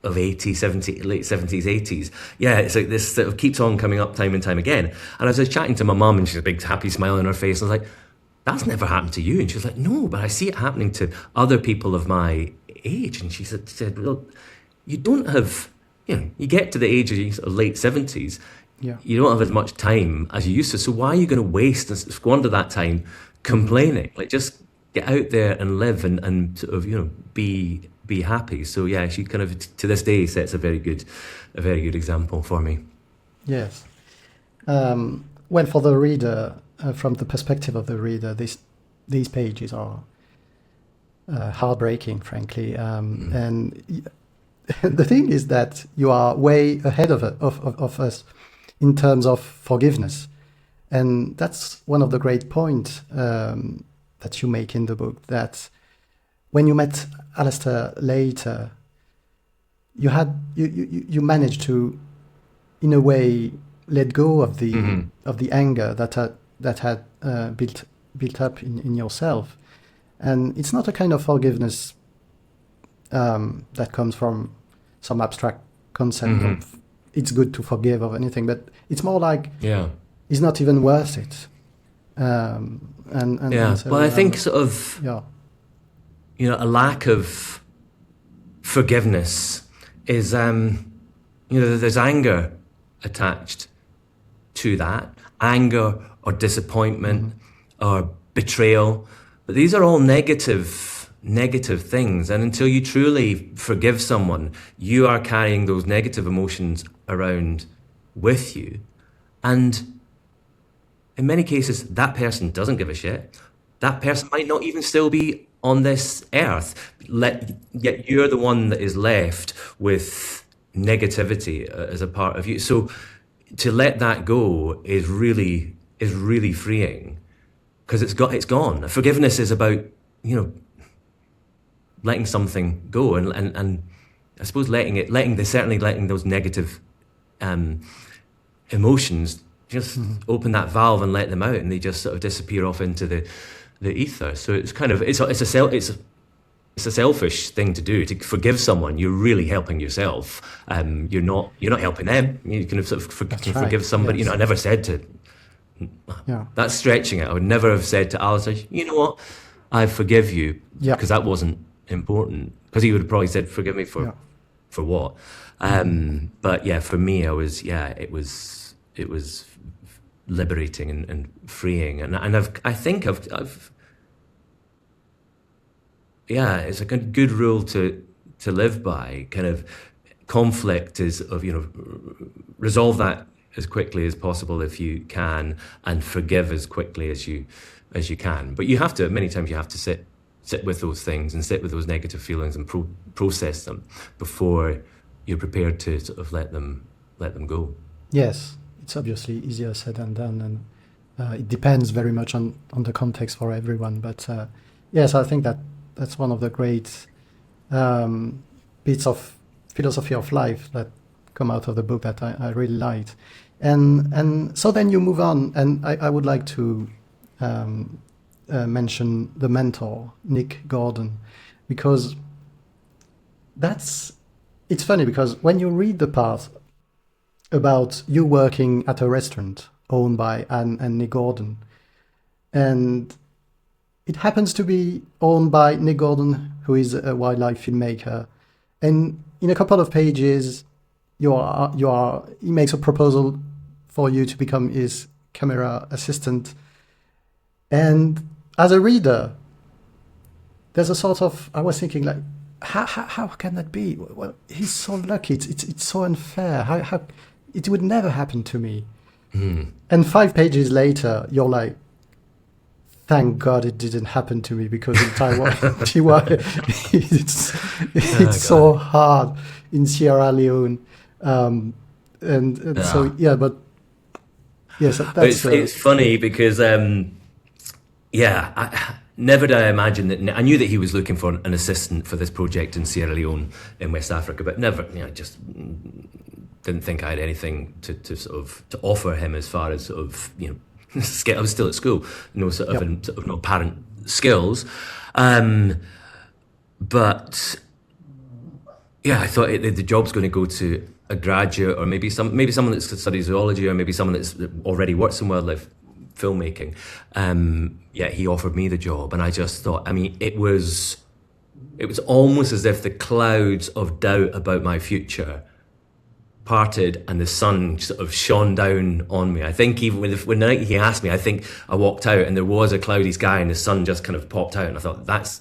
[SPEAKER 1] 80, 70, late 70s, 80s. Yeah, it's like this sort of keeps on coming up time and time again. And I was chatting to my mum, and she's a big happy smile on her face. I was like, that's never happened to you. And she was like, no, but I see it happening to other people of my age. And she said, well, you don't have, you get to the age of sort of late 70s, you don't have as much time as you used to. So why are you going to waste and squander that time complaining? Like, just get out there and live and sort of, be happy. So yeah, she kind of to this day sets a very good example for me.
[SPEAKER 2] Yes. Well, for the reader, from the perspective of the reader, these pages are heartbreaking, frankly. And the thing is that you are way ahead of us in terms of forgiveness, and that's one of the great points that you make in the book, that when you met Alistair later, you managed to, in a way, let go of the anger that had built up in yourself, and it's not a kind of forgiveness that comes from some abstract concept of it's good to forgive or anything, but it's more like it's not even worth it. And so,
[SPEAKER 1] well, I think sort of a lack of forgiveness is there's anger attached to that, anger or disappointment or betrayal. But these are all negative things. And until you truly forgive someone, you are carrying those negative emotions around with you. And in many cases, that person doesn't give a shit. That person might not even still be on this earth, yet you're the one that is left with negativity as a part of you. So to let that go is really freeing, because it's gone. Forgiveness is about, letting something go, and I suppose certainly letting those negative emotions just open that valve and let them out, and they just sort of disappear off into the ether. So it's kind of it's a selfish thing to do. To forgive someone, you're really helping yourself. You're not helping them. You can sort of forgive somebody.
[SPEAKER 2] Yes.
[SPEAKER 1] I never said to.
[SPEAKER 2] Yeah.
[SPEAKER 1] That's stretching it. I would never have said to Alice, you know what, I forgive you, because that wasn't important. Because he would have probably said, forgive me for what? But yeah, for me, it was liberating and freeing, and I think I've it's a good rule to live by. Kind of conflict is of resolve that as quickly as possible if you can, and forgive as quickly as you can. But many times you have to sit with those things and sit with those negative feelings and process them before you're prepared to sort of let them go.
[SPEAKER 2] Yes, it's obviously easier said than done, and it depends very much on the context for everyone. But yes, I think that's one of the great bits of philosophy of life that come out of the book that I really liked. And so then you move on, and I would like to mention the mentor, Nick Gordon, because it's funny, because when you read the part about you working at a restaurant owned by Anne and Nick Gordon, and it happens to be owned by Nick Gordon, who is a wildlife filmmaker, and in a couple of pages he makes a proposal for you to become his camera assistant. And as a reader, there's a sort of, I was thinking, like, how can that be? Well, he's so lucky. It's so unfair. How it would never happen to me. And 5 pages later, you're like, thank God it didn't happen to me, because in Taiwan, it's so hard in Sierra Leone. So, yeah, but yes, that's...
[SPEAKER 1] It's funny because, never did I imagine that. I knew that he was looking for an assistant for this project in Sierra Leone in West Africa, but never, just didn't think I had anything to sort of to offer him as far as sort of, I was still at school, no apparent skills. But yeah, I thought the job's going to go to a graduate, or maybe someone that's studied zoology, or maybe someone that's already works in wildlife filmmaking. He offered me the job, and I just thought, it was almost as if the clouds of doubt about my future parted and the sun sort of shone down on me. I think even when the night he asked me, I think I walked out and there was a cloudy sky and the sun just kind of popped out, and I thought, that's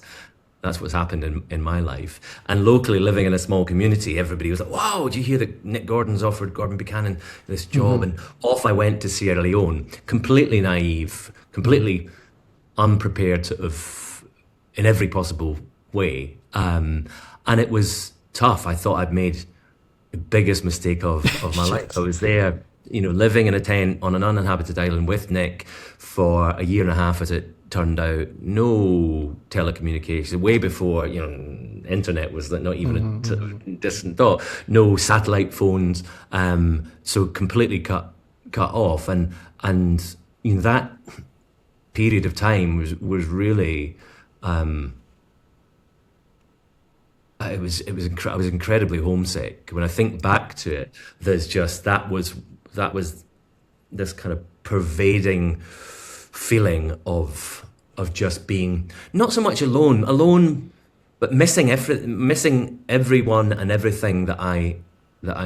[SPEAKER 1] what's happened in my life. And locally, living in a small community, everybody was like, wow, did you hear that Nick Gordon's offered Gordon Buchanan this job? And off I went to Sierra Leone, completely naive, completely unprepared, sort of in every possible way. And it was tough. I thought I'd made the biggest mistake of my life. I was there, living in a tent on an uninhabited island with Nick for a year and a half, as it turned out. No telecommunication, way before internet was not even a sort of distant thought. No satellite phones, so completely cut off, and that period of time was really. I was incredibly homesick. When I think back to it, there's just that was this kind of pervading feeling of just being not so much alone, but missing everyone and everything that I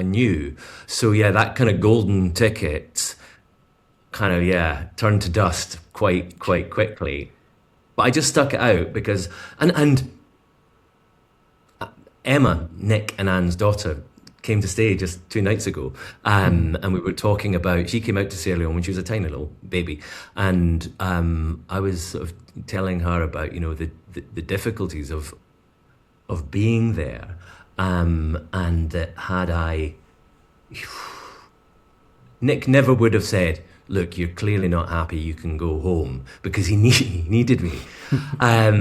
[SPEAKER 1] knew. So yeah, that kind of golden ticket kind of turned to dust quite quickly. But I just stuck it out because and Emma, Nick and Anne's daughter, came to stay just 2 nights ago, and we were talking about. She came out to Sierra Leone when she was a tiny little baby, and I was sort of telling her about the difficulties of being there, and that had I. Nick never would have said, "Look, you're clearly not happy, you can go home," because he needed me.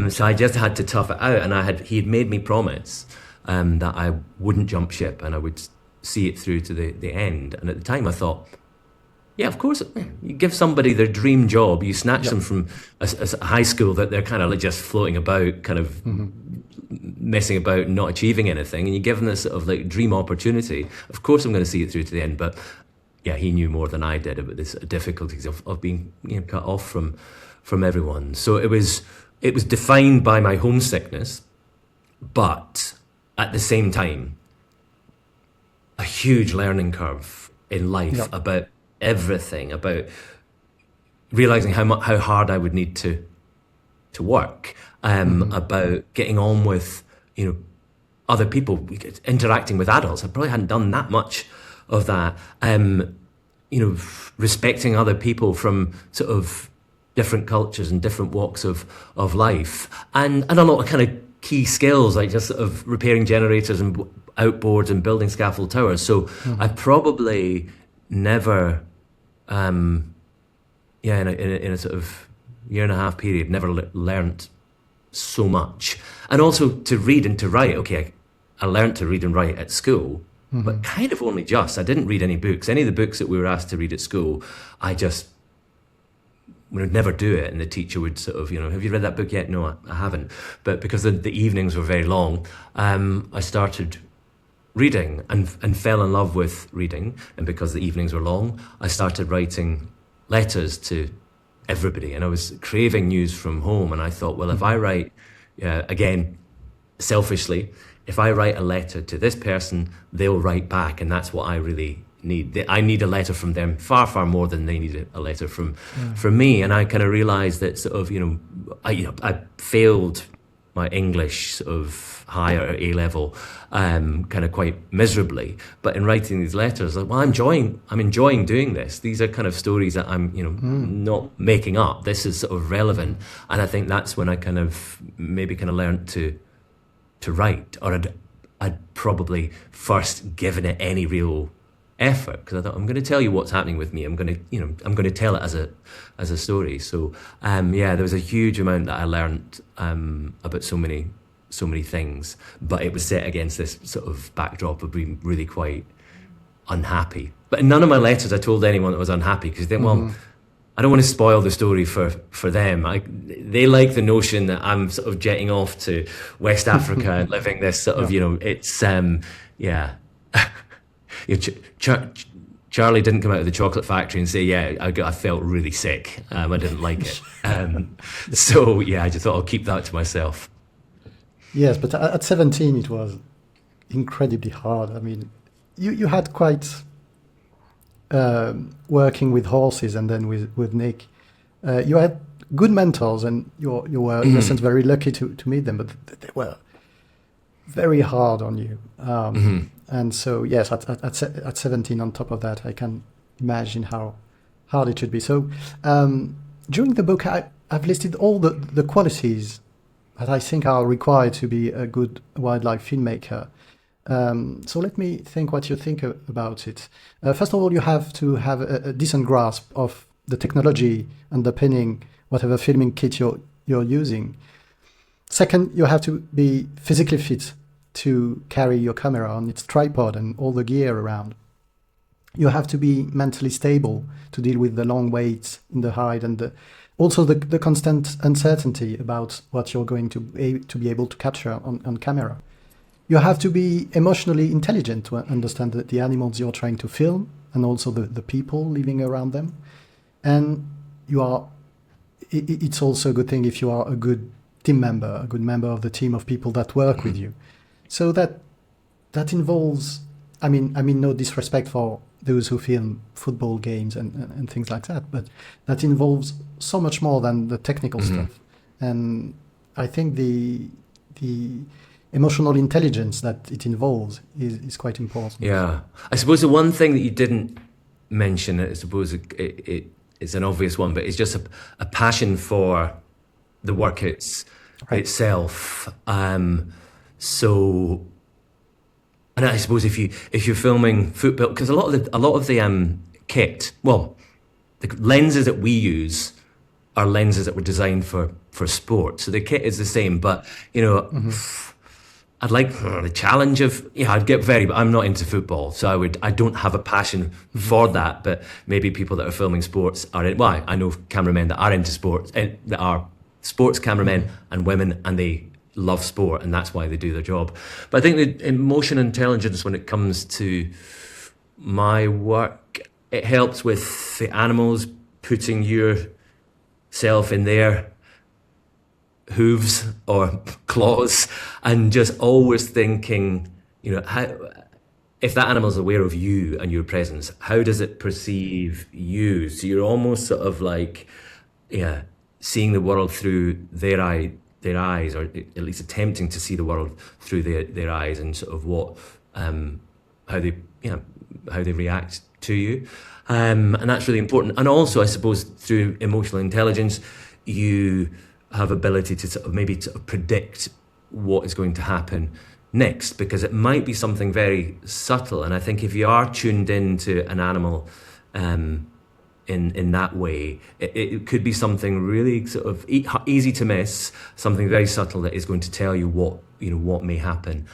[SPEAKER 1] So I just had to tough it out, and he had made me promise that I wouldn't jump ship and I would see it through to the end. And at the time I thought, yeah, of course, you give somebody their dream job, you snatch them from a high school that they're kind of like just floating about, kind of messing about, not achieving anything, and you give them this sort of like dream opportunity. Of course I'm going to see it through to the end. But yeah, he knew more than I did about this difficulties of being cut off from everyone. So it was defined by my homesickness, but at the same time, a huge learning curve in life about everything, about realizing how hard I would need to work, about getting on with other people, interacting with adults. I probably hadn't done that much of that. Respecting other people from sort of different cultures and different walks of life, and a lot of kind of key skills like just sort of repairing generators and outboards and building scaffold towers. So I probably never, in a sort of 1.5 year period, never learnt so much. And also to read and to write. Okay, I learnt to read and write at school, but kind of only just. I didn't read any books. Any of the books that we were asked to read at school, I just would never do it, and the teacher would sort of, have you read that book yet? No, I haven't. But because the evenings were very long, I started reading and fell in love with reading. And because the evenings were long, I started writing letters to everybody. And I was craving news from home. And I thought, well, if I write, again, selfishly, if I write a letter to this person, they'll write back. And that's what I really need. I need a letter from them far, far more than they need a letter from me. And I kind of realized that sort of, I failed my English sort of higher A-level kind of quite miserably. But in writing these letters, like, well, I'm enjoying doing this. These are kind of stories that I'm, not making up. This is sort of relevant. And I think that's when I kind of learned to write, or I'd probably first given it any real effort, because I thought, I'm going to tell you what's happening with me. I'm going to tell it as a story. So there was a huge amount that I learned about so many things, but it was set against this sort of backdrop of being really quite unhappy. But in none of my letters I told anyone that I was unhappy, because they well, I don't want to spoil the story for them. They like the notion that I'm sort of jetting off to West Africa and living this sort of, it's Charlie didn't come out of the chocolate factory and say, I felt really sick. I didn't like it. I just thought I'll keep that to myself.
[SPEAKER 2] Yes, but at 17 it was incredibly hard. I mean, you had quite working with horses and then with Nick. You had good mentors, and you were in a sense very lucky to meet them, but they were very hard on you. And so, yes, at 17, on top of that, I can imagine how hard it should be. So during the book, I've listed all the qualities that I think are required to be a good wildlife filmmaker. So let me think what you think about it. First of all, you have to have a decent grasp of the technology underpinning whatever filming kit you're using. Second, you have to be physically fit to carry your camera on its tripod and all the gear around. You have to be mentally stable to deal with the long waits in the hide and also the constant uncertainty about what you're going to be able to capture on camera. You have to be emotionally intelligent to understand the animals you're trying to film and also the people living around them. And it's also a good thing if you are a good team member, a good member of the team of people that work with you. So that involves I mean, no disrespect for those who film football games and things like that, but that involves so much more than the technical stuff. And I think the emotional intelligence that it involves is quite important.
[SPEAKER 1] Yeah. I suppose the one thing that you didn't mention, I suppose it's an obvious one, but it's just a passion for the work itself. So, and I suppose if you're filming football, because a lot of the kit, well, the lenses that we use are lenses that were designed for sport. So the kit is the same, but I'd like the challenge of, I'd get but I'm not into football, so I don't have a passion for that, but maybe people that are filming sports are I know cameramen that are into sports, that are sports cameramen and women, and they love sport, and that's why they do their job. But I think the emotional intelligence, when it comes to my work, it helps with the animals, putting yourself in their hooves or claws, and just always thinking, how, if that animal is aware of you and your presence, how does it perceive you? So you're almost sort of like, seeing the world through their eyes, or at least attempting to see the world through their eyes, and sort of what, how they react to you, and that's really important. And also, I suppose, through emotional intelligence, you have ability to sort of maybe to predict what is going to happen next, because it might be something very subtle. And I think if you are tuned into an animal in that way, it could be something really sort of easy to miss, something very subtle that is going to tell you what may happen.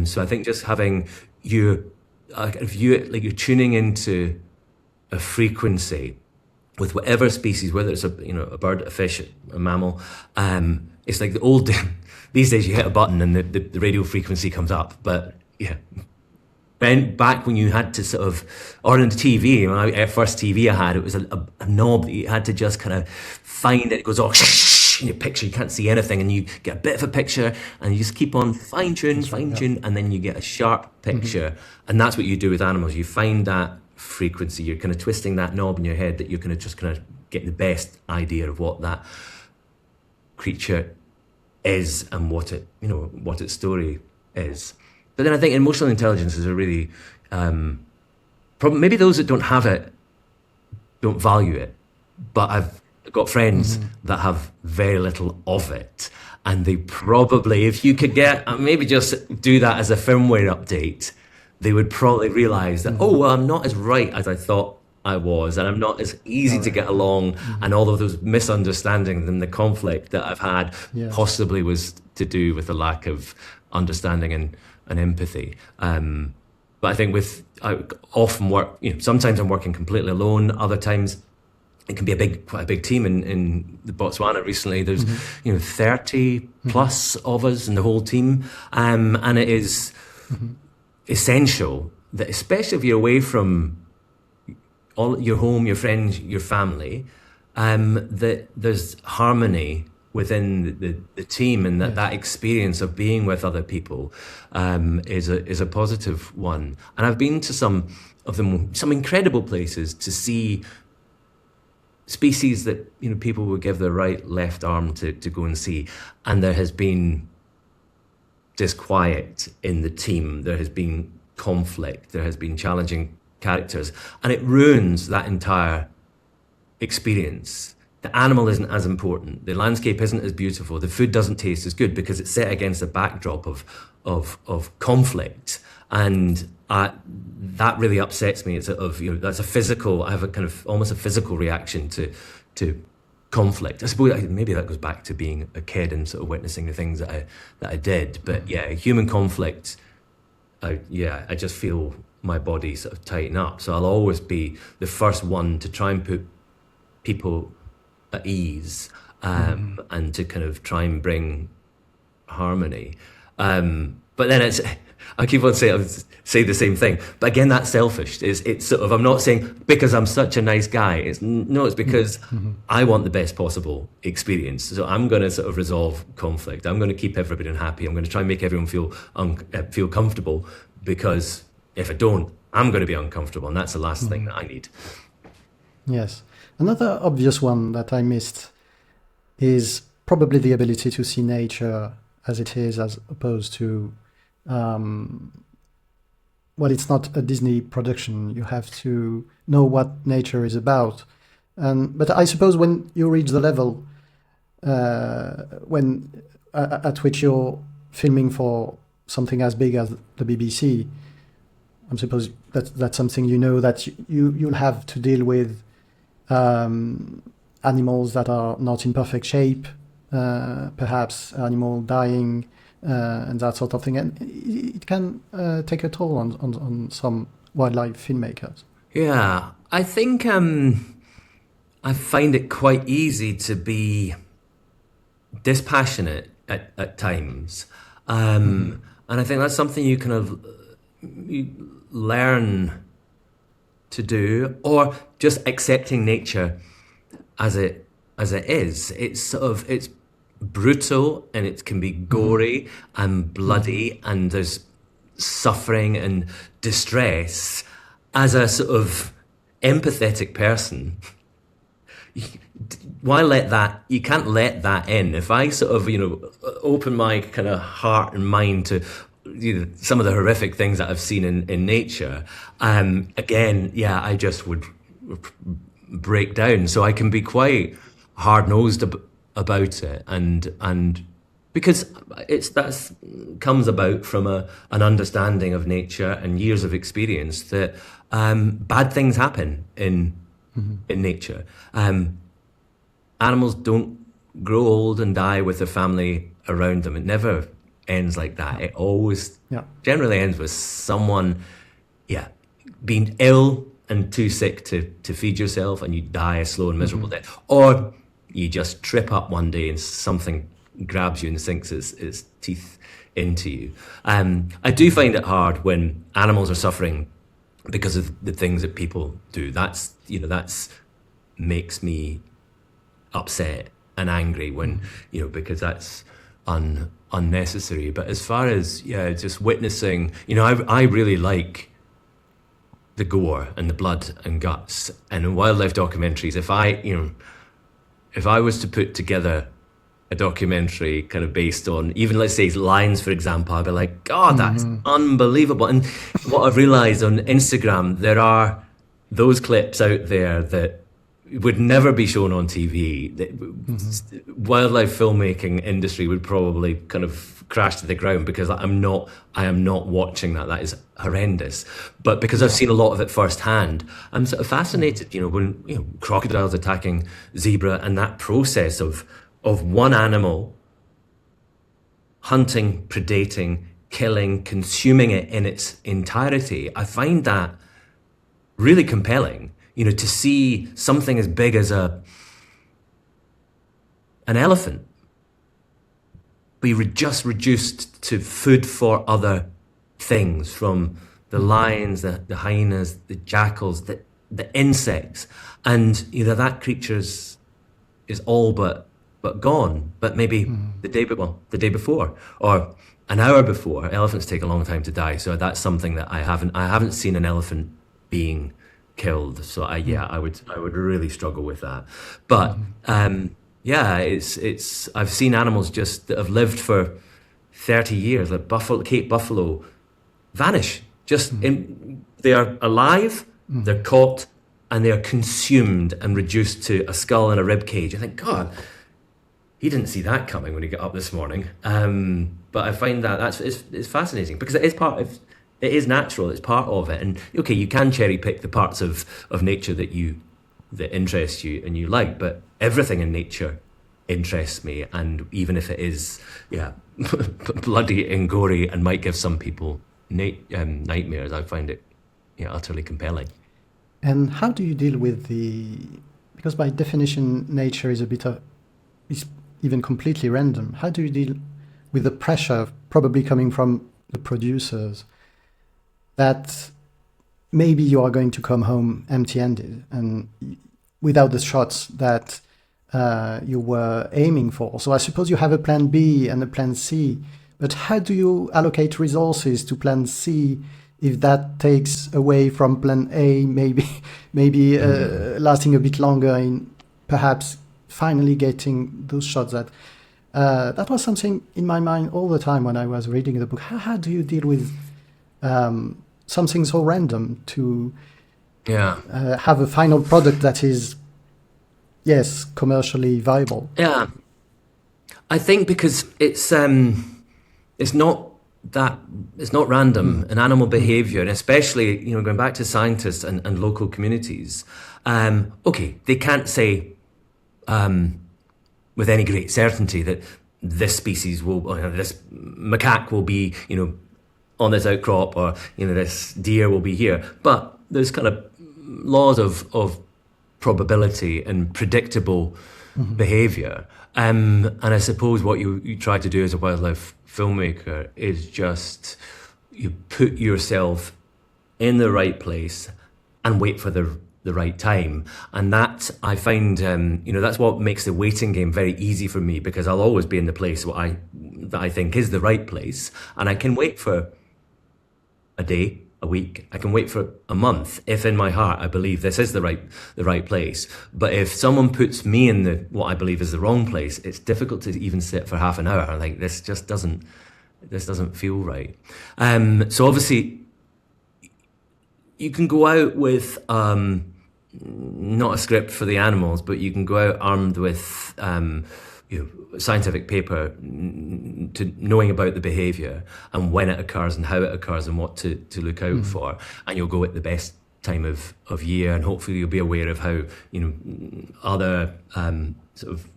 [SPEAKER 1] So I think just having if you're tuning into a frequency with whatever species, whether it's a bird, a fish, a mammal, it's like the old these days you hit a button and the radio frequency comes up. But then back when you had to sort of, or on the TV, first TV I had, it was a knob that you had to just kind of find it. It goes in your picture, you can't see anything, and you get a bit of a picture, and you just keep on fine tune, and then you get a sharp picture. And that's what you do with animals. You find that frequency, you're kind of twisting that knob in your head, that you're going to just kind of get the best idea of what that creature is and what its story is. But then I think emotional intelligence is a really problem. Maybe those that don't have it don't value it, but I've got friends that have very little of it, and they probably, if you could maybe just do that as a firmware update, they would probably realize that, I'm not as right as I thought I was, and I'm not as easy to get along, and all of those misunderstandings and the conflict that I've had possibly was to do with a lack of understanding and empathy. But I think I often work, sometimes I'm working completely alone, other times it can be quite a big team. In the Botswana recently, there's 30 plus of us in the whole team, and it is essential that, especially if you're away from all your home, your friends, your family, that there's harmony within the team, and that experience of being with other people is a positive one. And I've been to some incredible places to see species that people would give their left arm to go and see, and there has been disquiet in the team, there has been conflict, there has been challenging characters, and it ruins that entire experience. The animal isn't as important, the landscape isn't as beautiful, the food doesn't taste as good, because it's set against a backdrop of conflict, and that really upsets me. It's that's a physical, I have a kind of almost a physical reaction to conflict. I suppose maybe that goes back to being a kid and sort of witnessing the things that I did. But human conflict, I just feel my body sort of tighten up. So I'll always be the first one to try and put people at ease, and to kind of try and bring harmony. But then I keep on say the same thing. But again, that's selfish. It's sort of, I'm not saying because I'm such a nice guy. It's because I want the best possible experience. So I'm going to sort of resolve conflict. I'm going to keep everybody happy. I'm going to try and make everyone feel comfortable, because if I don't, I'm going to be uncomfortable, and that's the last thing that I need.
[SPEAKER 2] Yes. Another obvious one that I missed is probably the ability to see nature as it is, as opposed to, it's not a Disney production. You have to know what nature is about. But I suppose when you reach the level at which you're filming for something as big as the BBC, I suppose that's something that you'll have to deal with animals that are not in perfect shape, perhaps animal dying, and that sort of thing. And it can take a toll on some wildlife filmmakers.
[SPEAKER 1] Yeah, I think I find it quite easy to be dispassionate at times. And I think that's something you learn to do, or just accepting nature as it is. It's brutal, and it can be gory and bloody, and there's suffering and distress. As a sort of empathetic person, why let that? You can't let that in. If I sort of open my kind of heart and mind to some of the horrific things that I've seen in nature, again, I just would break down. So I can be quite hard-nosed about it, and because that comes about from an understanding of nature and years of experience that bad things happen in nature. Animals don't grow old and die with their family around them. It never ends like that. It always generally ends with someone being ill and too sick to feed yourself, and you die a slow and miserable death, or you just trip up one day and something grabs you and sinks its teeth into you. I do find it hard when animals are suffering because of the things that people do. That's makes me upset and angry when because that's unnecessary. But as far as just witnessing, I really like the gore and the blood and guts, and in wildlife documentaries, if I was to put together a documentary kind of based on even, let's say, lions, for example, I'd be like, God, that's unbelievable. And what I've realized on Instagram, there are those clips out there that would never be shown on TV. Wildlife filmmaking industry would probably kind of crash to the ground, because I am not watching that. That is horrendous. But because I've seen a lot of it firsthand, I'm sort of fascinated, when crocodiles attacking zebra, and that process of one animal hunting, predating, killing, consuming it in its entirety. I find that really compelling, to see something as big as an elephant be just reduced to food for other things, from the lions, the hyenas, the jackals, the insects. And, that creature is all but gone. But maybe the day before, or an hour before. Elephants take a long time to die, so that's something that I haven't seen an elephant being killed. So I would really struggle with that. But it's I've seen animals just that have lived for 30 years, like Cape buffalo, vanish. They are alive, they're caught, and they are consumed and reduced to a skull and a rib cage. I think, God, he didn't see that coming when he got up this morning. But I find that it's fascinating, because it is natural. It's part of it. And okay, you can cherry pick the parts of nature that interest you and you like, but everything in nature interests me. And even if it is, bloody and gory and might give some people nightmares, I find it utterly compelling.
[SPEAKER 2] And how do you deal with because by definition, nature is is even completely random. How do you deal with the pressure probably coming from the producers that maybe you are going to come home empty-handed and without the shots that you were aiming for? So I suppose you have a plan B and a plan C, but how do you allocate resources to plan C if that takes away from plan A, maybe lasting a bit longer in perhaps finally getting those shots that was something in my mind all the time when I was reading the book. How do you deal with something so random to have a final product that is, yes, commercially viable?
[SPEAKER 1] Yeah, I think because it's not random. And animal behavior, and especially, you know, going back to scientists and local communities, okay, they can't say with any great certainty that this species will, or, you know, this macaque will be, you know, on this outcrop, or, you know, this deer will be here. But there's kind of laws of probability and predictable behavior. And I suppose what you try to do as a wildlife filmmaker is just you put yourself in the right place and wait for the right time. And that, I find, you know, that's what makes the waiting game very easy for me, because I'll always be in the place that I think is the right place, and I can wait for a day, a week, I can wait for a month if in my heart I believe this is the right place. But if someone puts me in what I believe is the wrong place, it's difficult to even sit for half an hour. Like, this doesn't feel right. So obviously you can go out with not a script for the animals, but you can go out armed with scientific paper, to knowing about the behaviour and when it occurs and how it occurs and what to look out for, and you'll go at the best time of year, and hopefully you'll be aware of how, you know, other sort of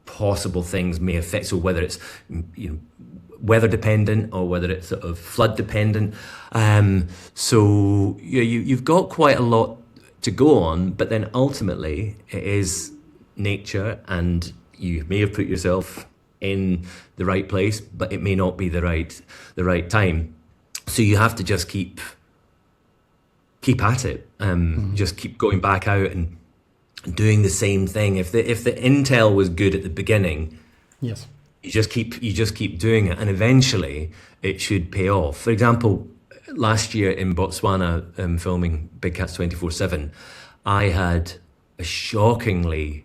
[SPEAKER 1] possible things may affect. So whether it's, you know, weather dependent or whether it's sort of flood dependent. So you've got quite a lot to go on, but then ultimately it is nature, and you may have put yourself in the right place, but it may not be the right time. So you have to just keep at it. Just keep going back out and doing the same thing. If the intel was good at the beginning,
[SPEAKER 2] yes,
[SPEAKER 1] you just keep doing it, and eventually it should pay off. For example, last year in Botswana, filming Big Cats 24/7, I had a shockingly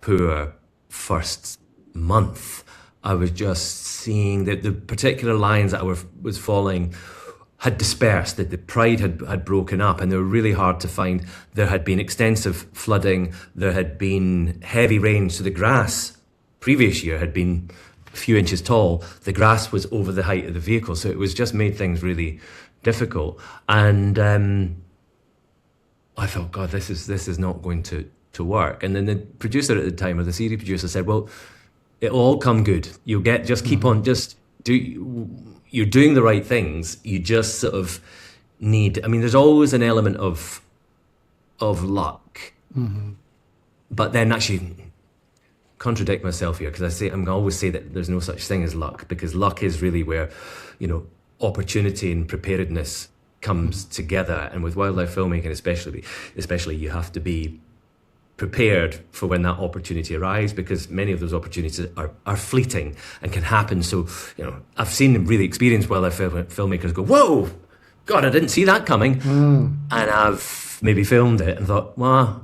[SPEAKER 1] poor first month. I was just seeing that the particular lions that I was following had dispersed, that the pride had broken up, and they were really hard to find. There had been extensive flooding, there had been heavy rain, so the grass previous year had been a few inches tall. The grass was over the height of the vehicle, so it was just made things really difficult. And I thought, God, this is not going to work. And then the producer at the time, or the series producer, said, well, it'll all come good. You'll keep on, you're doing the right things. You just sort of need, I mean, there's always an element of luck. But then, actually, contradict myself here, because I'm always say that there's no such thing as luck, because luck is really where, you know, opportunity and preparedness comes together. And with wildlife filmmaking especially, you have to be prepared for when that opportunity arrives, because many of those opportunities are fleeting and can happen. So, you know, I've seen really experienced wildlife filmmakers go, whoa, God, I didn't see that coming. And I've maybe filmed it and thought, well,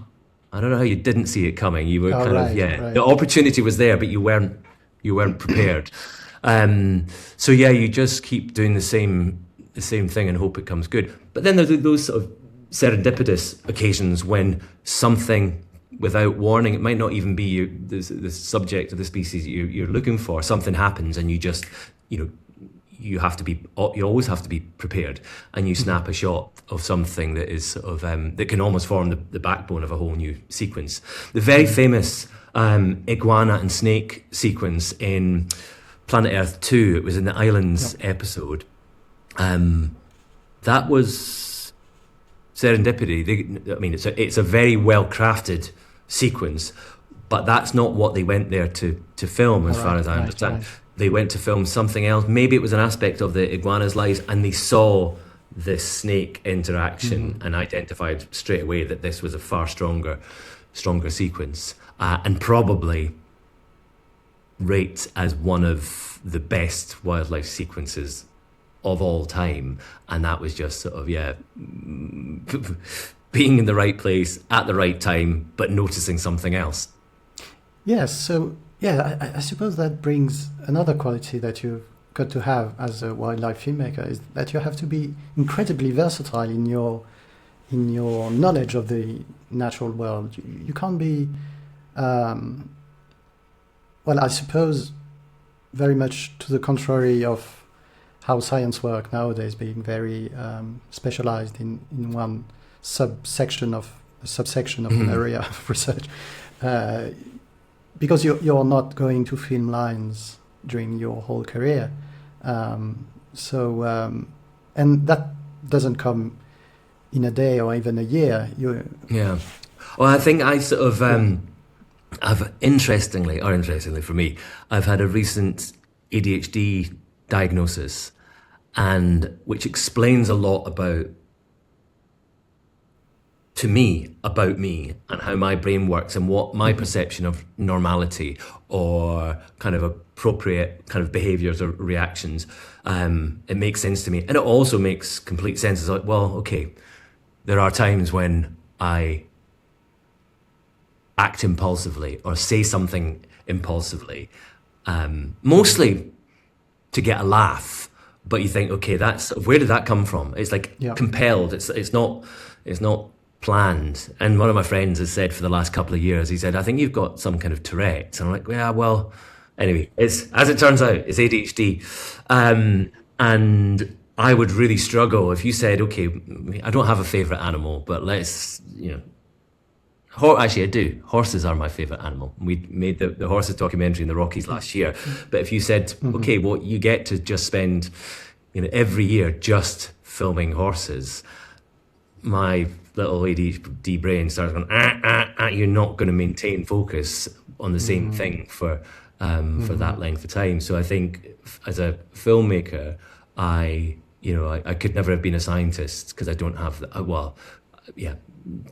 [SPEAKER 1] I don't know how you didn't see it coming. You were the opportunity was there, but you weren't prepared. So yeah, you just keep doing the same thing and hope it comes good. But then there's those sort of serendipitous occasions when something, without warning, it might not even be the subject of the species you're looking for, something happens, and you just, you know, you always have to be prepared, and you snap a shot of something that is sort of that can almost form the backbone of a whole new sequence. The very famous iguana and snake sequence in Planet Earth 2, it was in the Islands episode, that was serendipity. I mean, it's a very well crafted sequence, but that's not what they went there to film, as far as I understand. Right. They went to film something else. Maybe it was an aspect of the iguana's lives, and they saw this snake interaction and identified straight away that this was a far stronger sequence, and probably rates as one of the best wildlife sequences of all time, and that was just sort of being in the right place at the right time, but noticing something else.
[SPEAKER 2] Yes, so I suppose that brings another quality that you've got to have as a wildlife filmmaker, is that you have to be incredibly versatile in your knowledge of the natural world. You can't be, well, I suppose, very much to the contrary of how science works nowadays, being very specialized in one subsection of an area of research, because you're not going to film lines during your whole career, and that doesn't come in a day or even a year.
[SPEAKER 1] Well, I think I sort of I've interestingly for me, I've had a recent ADHD diagnosis, and which explains a lot about me and how my brain works and what my perception of normality or kind of appropriate kind of behaviors or reactions. It makes sense to me, and it also makes complete sense. It's like, well, okay, there are times when I act impulsively or say something impulsively, mostly to get a laugh. But you think, okay, where did that come from? It's like compelled. It's not planned. And one of my friends has said for the last couple of years, he said, I think you've got some kind of Tourette's. And I'm like, yeah, well, anyway, as it turns out, it's ADHD. And I would really struggle if you said, okay, I don't have a favorite animal, but let's, actually I do. Horses are my favorite animal. We made the horses documentary in the Rockies last year. But if you said, okay, well, you get to just spend, every year just filming horses, my little ADHD brain starts going, you're not going to maintain focus on the same thing for that length of time. So I think as a filmmaker, I could never have been a scientist because I don't have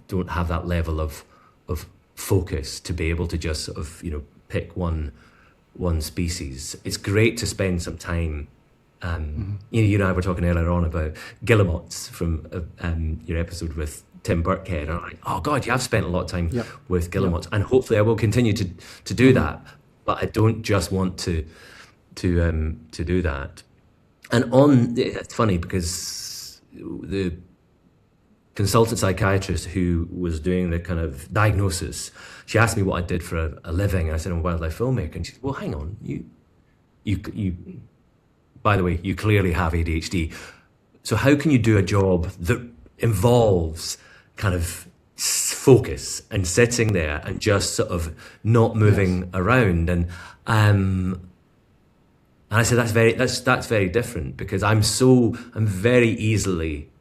[SPEAKER 1] don't have that level of focus to be able to just sort of pick one species. It's great to spend some time. You and I were talking earlier on about guillemots from your episode with Tim Burkhead, and I'm like, oh God, you have spent a lot of time with guillemots, and hopefully I will continue to do that. But I don't just want to do that. And it's funny because the consultant psychiatrist who was doing the kind of diagnosis, she asked me what I did for a living, and I said I'm a wildlife filmmaker, and she said, well, hang on, you by the way, you clearly have ADHD. So how can you do a job that involves kind of focus and sitting there and just sort of not moving around? And I said that's very different, because I'm very easily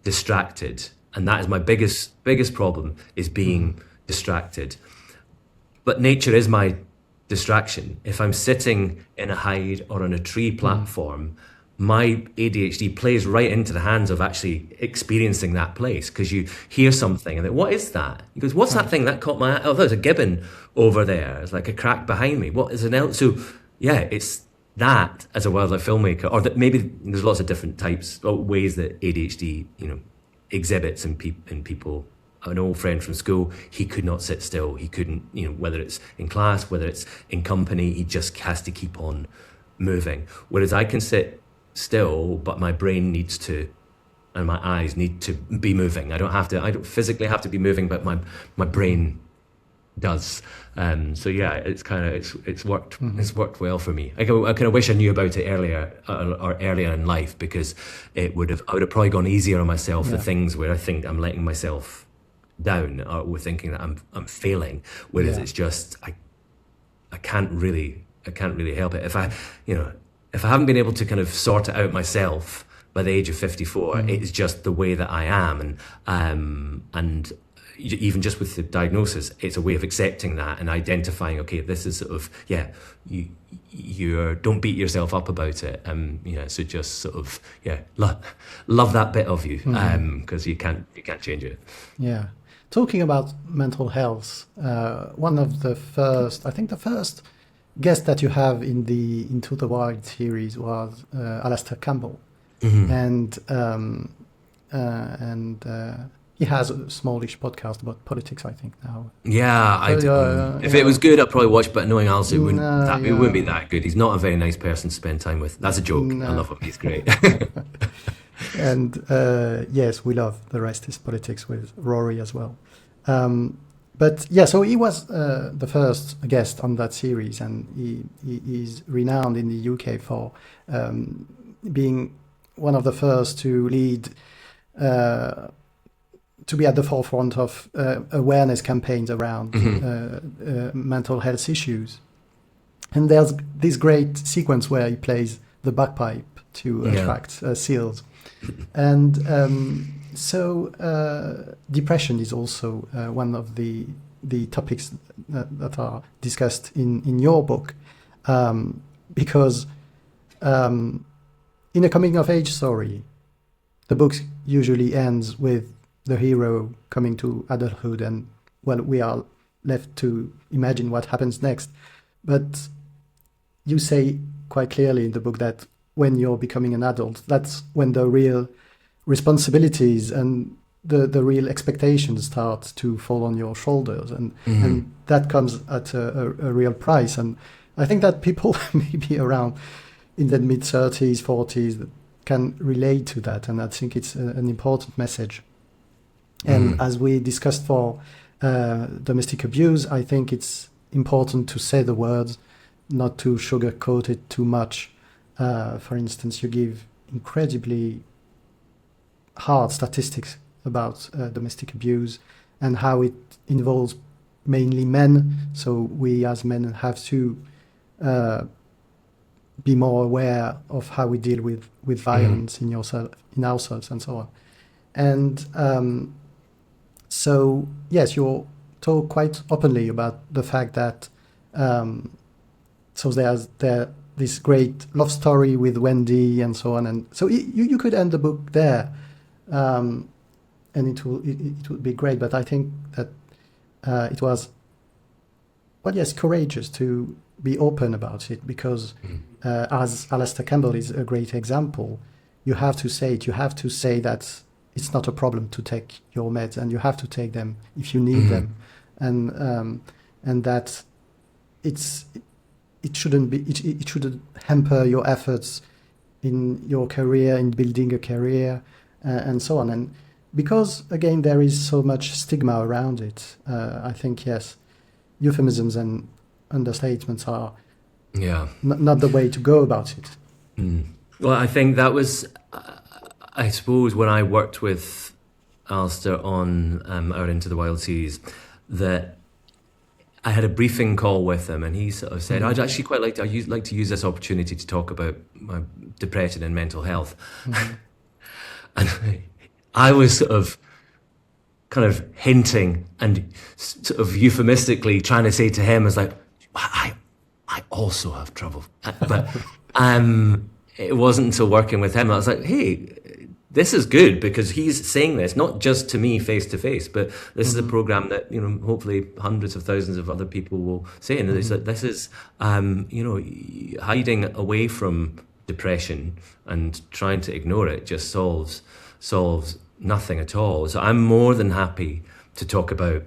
[SPEAKER 1] distracted, and that is my biggest problem, is being distracted. But nature is my distraction. If I'm sitting in a hide or on a tree platform, my ADHD plays right into the hands of actually experiencing that place, because you hear something and then, what is that? He goes, what's that thing that caught my eye? Oh, there's a gibbon over there. It's like a crack behind me. What is an else? So yeah, it's that as a wildlife filmmaker, or that maybe there's lots of different types or ways that ADHD, exhibits in people. An old friend from school, he could not sit still. He couldn't, whether it's in class, whether it's in company, he just has to keep on moving. Whereas I can sit still, but my brain needs to, and my eyes need to be moving. I don't physically have to be moving, but my brain does. So yeah, it's worked. It's worked well for me. I kind of wish I knew about it earlier in life, because I would have probably gone easier on myself. The things where I think I'm letting myself down, or thinking that I'm failing, whereas it's just I can't really help it. If I haven't been able to kind of sort it out myself by the age of 54, it's just the way that I am, and even just with the diagnosis, it's a way of accepting that and identifying, okay, this is sort of, you don't beat yourself up about it. So just sort of, love that bit of you, because you can't change it.
[SPEAKER 2] Yeah. Talking about mental health, one of the first guest that you have in the Into the Wild series was Alastair Campbell. and he has a smallish podcast about politics, I think now.
[SPEAKER 1] Yeah, if it was good, I'd probably watch. But knowing Alice, it wouldn't be that good. He's not a very nice person to spend time with. That's a joke.
[SPEAKER 2] No.
[SPEAKER 1] I love him. He's great.
[SPEAKER 2] And yes, we love The Rest is Politics with Rory as well. But yeah, so he was the first guest on that series, and he is renowned in the UK for being one of the first to lead, to be at the forefront of awareness campaigns around mental health issues. And there's this great sequence where he plays the bagpipe to attract seals. And so depression is also one of the topics that are discussed in your book, because in a coming-of-age story, the book usually ends with the hero coming to adulthood, and well, we are left to imagine what happens next. But you say quite clearly in the book that when you're becoming an adult, that's when the real responsibilities and the real expectations start to fall on your shoulders, and that comes at a real price. And I think that people maybe around in the mid-30s, 40s can relate to that, and I think it's an important message. And as we discussed for domestic abuse, I think it's important to say the words, not to sugarcoat it too much. For instance, you give incredibly hard statistics about domestic abuse and how it involves mainly men. So we as men have to be more aware of how we deal with violence in ourselves and so on. And so, yes, you talk quite openly about the fact that so there's this great love story with Wendy and so on. And so you could end the book there, and it would be great. But I think that it was, well, yes, courageous to be open about it, because as Alistair Campbell is a great example, you have to say it. You have to say that it's not a problem to take your meds, and you have to take them if you need them, and that it shouldn't hamper your efforts in your career, in building a career, and so on. And because again there is so much stigma around it, I think yes, euphemisms and understatements are not the way to go about it.
[SPEAKER 1] Well, I think that was, I suppose, when I worked with Alistair on our Into the Wild series, that I had a briefing call with him, and he sort of said, I'd actually quite like to use this opportunity to talk about my depression and mental health. And I was sort of kind of hinting and sort of euphemistically trying to say to him, as like, I also have trouble. But it wasn't until working with him, I was like, hey, this is good, because he's saying this not just to me face to face, but this is a program that, hopefully hundreds of thousands of other people will say. And it's like, this is, hiding away from depression and trying to ignore it just solves nothing at all. So I'm more than happy to talk about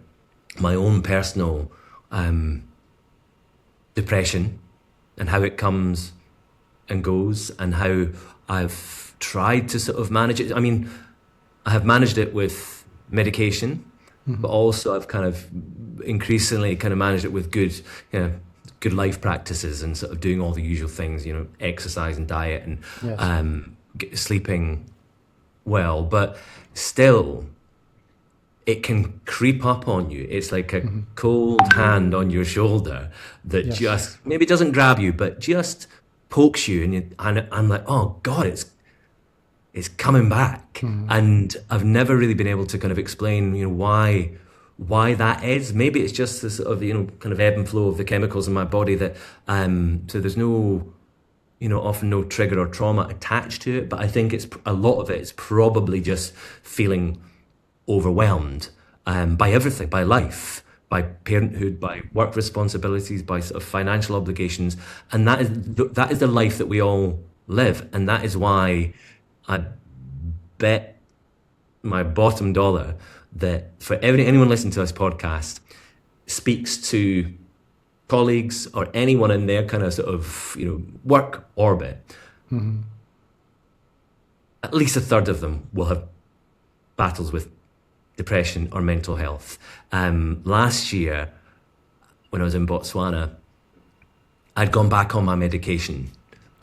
[SPEAKER 1] my own personal depression and how it comes and goes, and how I've tried to sort of manage it. I mean, I have managed it with medication, but also I've kind of increasingly kind of managed it with good life practices and sort of doing all the usual things, exercise and diet and sleeping well. But still, it can creep up on you. It's like a cold hand on your shoulder that just maybe doesn't grab you, but just pokes you, and I'm like, oh God, it's coming back. And I've never really been able to kind of explain, why that is. Maybe it's just this sort of, kind of ebb and flow of the chemicals in my body that, so there's no, often no trigger or trauma attached to it. But I think a lot of it is probably just feeling overwhelmed by everything, by life, by parenthood, by work responsibilities, by sort of financial obligations. And that is the life that we all live. And that is why I bet my bottom dollar that for anyone listening to this podcast speaks to colleagues or anyone in their kind of sort of, work orbit, at least a third of them will have battles with depression or mental health. Last year, when I was in Botswana, I'd gone back on my medication,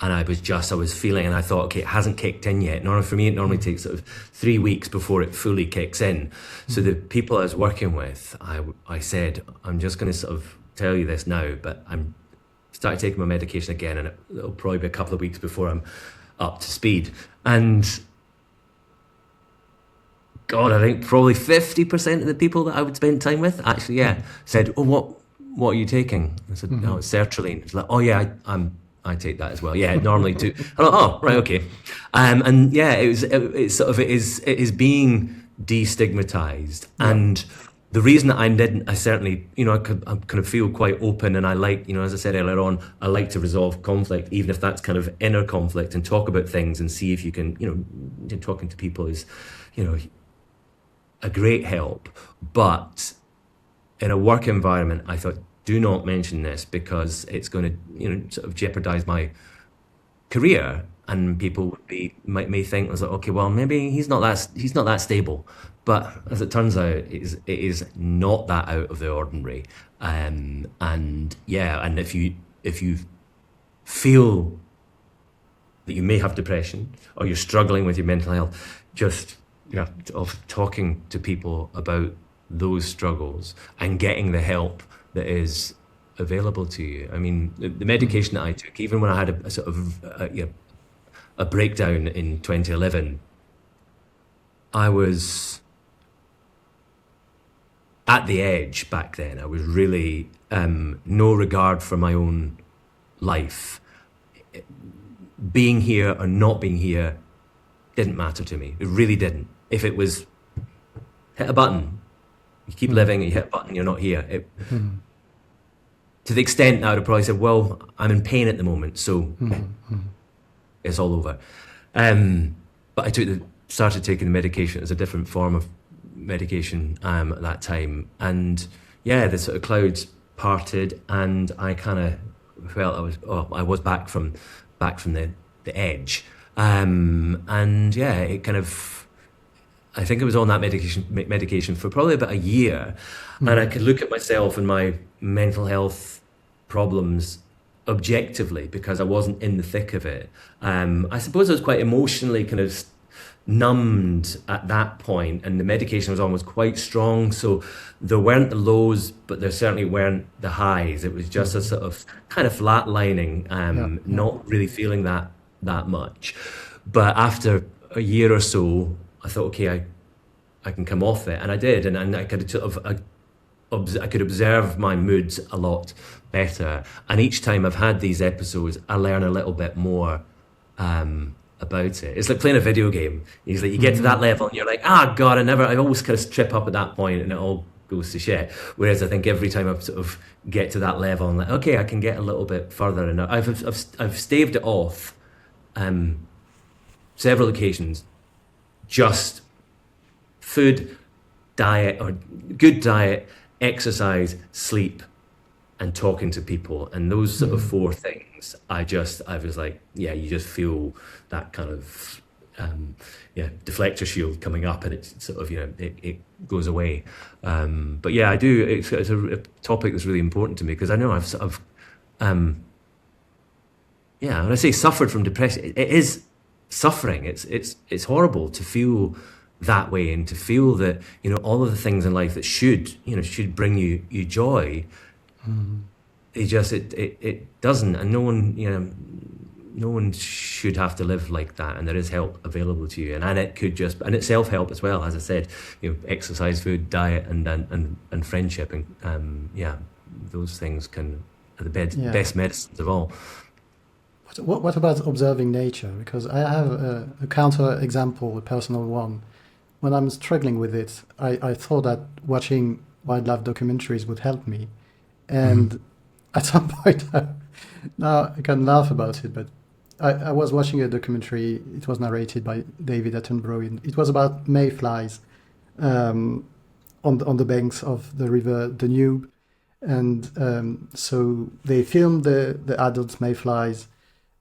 [SPEAKER 1] and I was feeling, and I thought, okay, it hasn't kicked in yet. For me, it normally takes sort of 3 weeks before it fully kicks in. So the people I was working with, I said, I'm just going to sort of tell you this now, but I'm started taking my medication again, and it'll probably be a couple of weeks before I'm up to speed. And God, I think probably 50% of the people that I would spend time with actually, said, oh, what are you taking? I said, no, it's sertraline. It's like, oh yeah, I take that as well. Yeah, normally too. I'm like, oh, right, okay. And yeah, it is being destigmatized. And the reason that I certainly, I kind of feel quite open, and I like, as I said earlier on, I like to resolve conflict, even if that's kind of inner conflict, and talk about things and see if you can, talking to people is, a great help. But in a work environment, I thought, do not mention this because it's going to, sort of jeopardize my career, and people may think, okay, well, maybe he's not that stable. But as it turns out, it is not that out of the ordinary. And if you feel that you may have depression or you're struggling with your mental health, just of talking to people about those struggles and getting the help that is available to you. I mean, the medication that I took, even when I had a sort of a breakdown in 2011, I was at the edge back then. I was really no regard for my own life. Being here or not being here didn't matter to me. It really didn't. If it was hit a button, you keep living, you hit a button, you're not here. To the extent that I would have probably said, well, I'm in pain at the moment, so it's all over. But I started taking the medication as a different form of medication at that time. And yeah, the sort of clouds parted, and I kind of felt I was back from the edge. And yeah, it kind of, I think I was on that medication for probably about a year, and I could look at myself and my mental health problems objectively because I wasn't in the thick of it. I suppose I was quite emotionally kind of numbed at that point, and the medication was almost quite strong, so there weren't the lows, but there certainly weren't the highs. It was just a sort of kind of flatlining, not really feeling that much. But after a year or so, I thought, okay, I can come off it, and I did, and I could sort of I could observe my moods a lot better. And each time I've had these episodes, I learn a little bit more about it. It's like playing a video game. It's like you get to that level, and you're like, God, I always kind of trip up at that point, and it all goes to shit. Whereas I think every time I sort of get to that level, I'm like, okay, I can get a little bit further, and I've staved it off several occasions. Just food, diet, or good diet, exercise, sleep, and talking to people. And those sort of four things, I was like, yeah, you just feel that kind of deflector shield coming up, and it's sort of, it goes away. But yeah, I do, it's a topic that's really important to me, because I know I've sort of, when I say suffered from depression, it is suffering. It's horrible to feel that way, and to feel that all of the things in life that should bring you joy, it doesn't, and no one should have to live like that. And there is help available to you, and it's self-help as well, as I said, exercise, food, diet, and friendship, and those things are the best medicines of all.
[SPEAKER 2] What about observing nature? Because I have a counter example, a personal one. When I'm struggling with it, I thought that watching wildlife documentaries would help me. And at some point, now I can laugh about it, but I was watching a documentary. It was narrated by David Attenborough. It was about mayflies on the banks of the river Danube. And so they filmed the adult mayflies,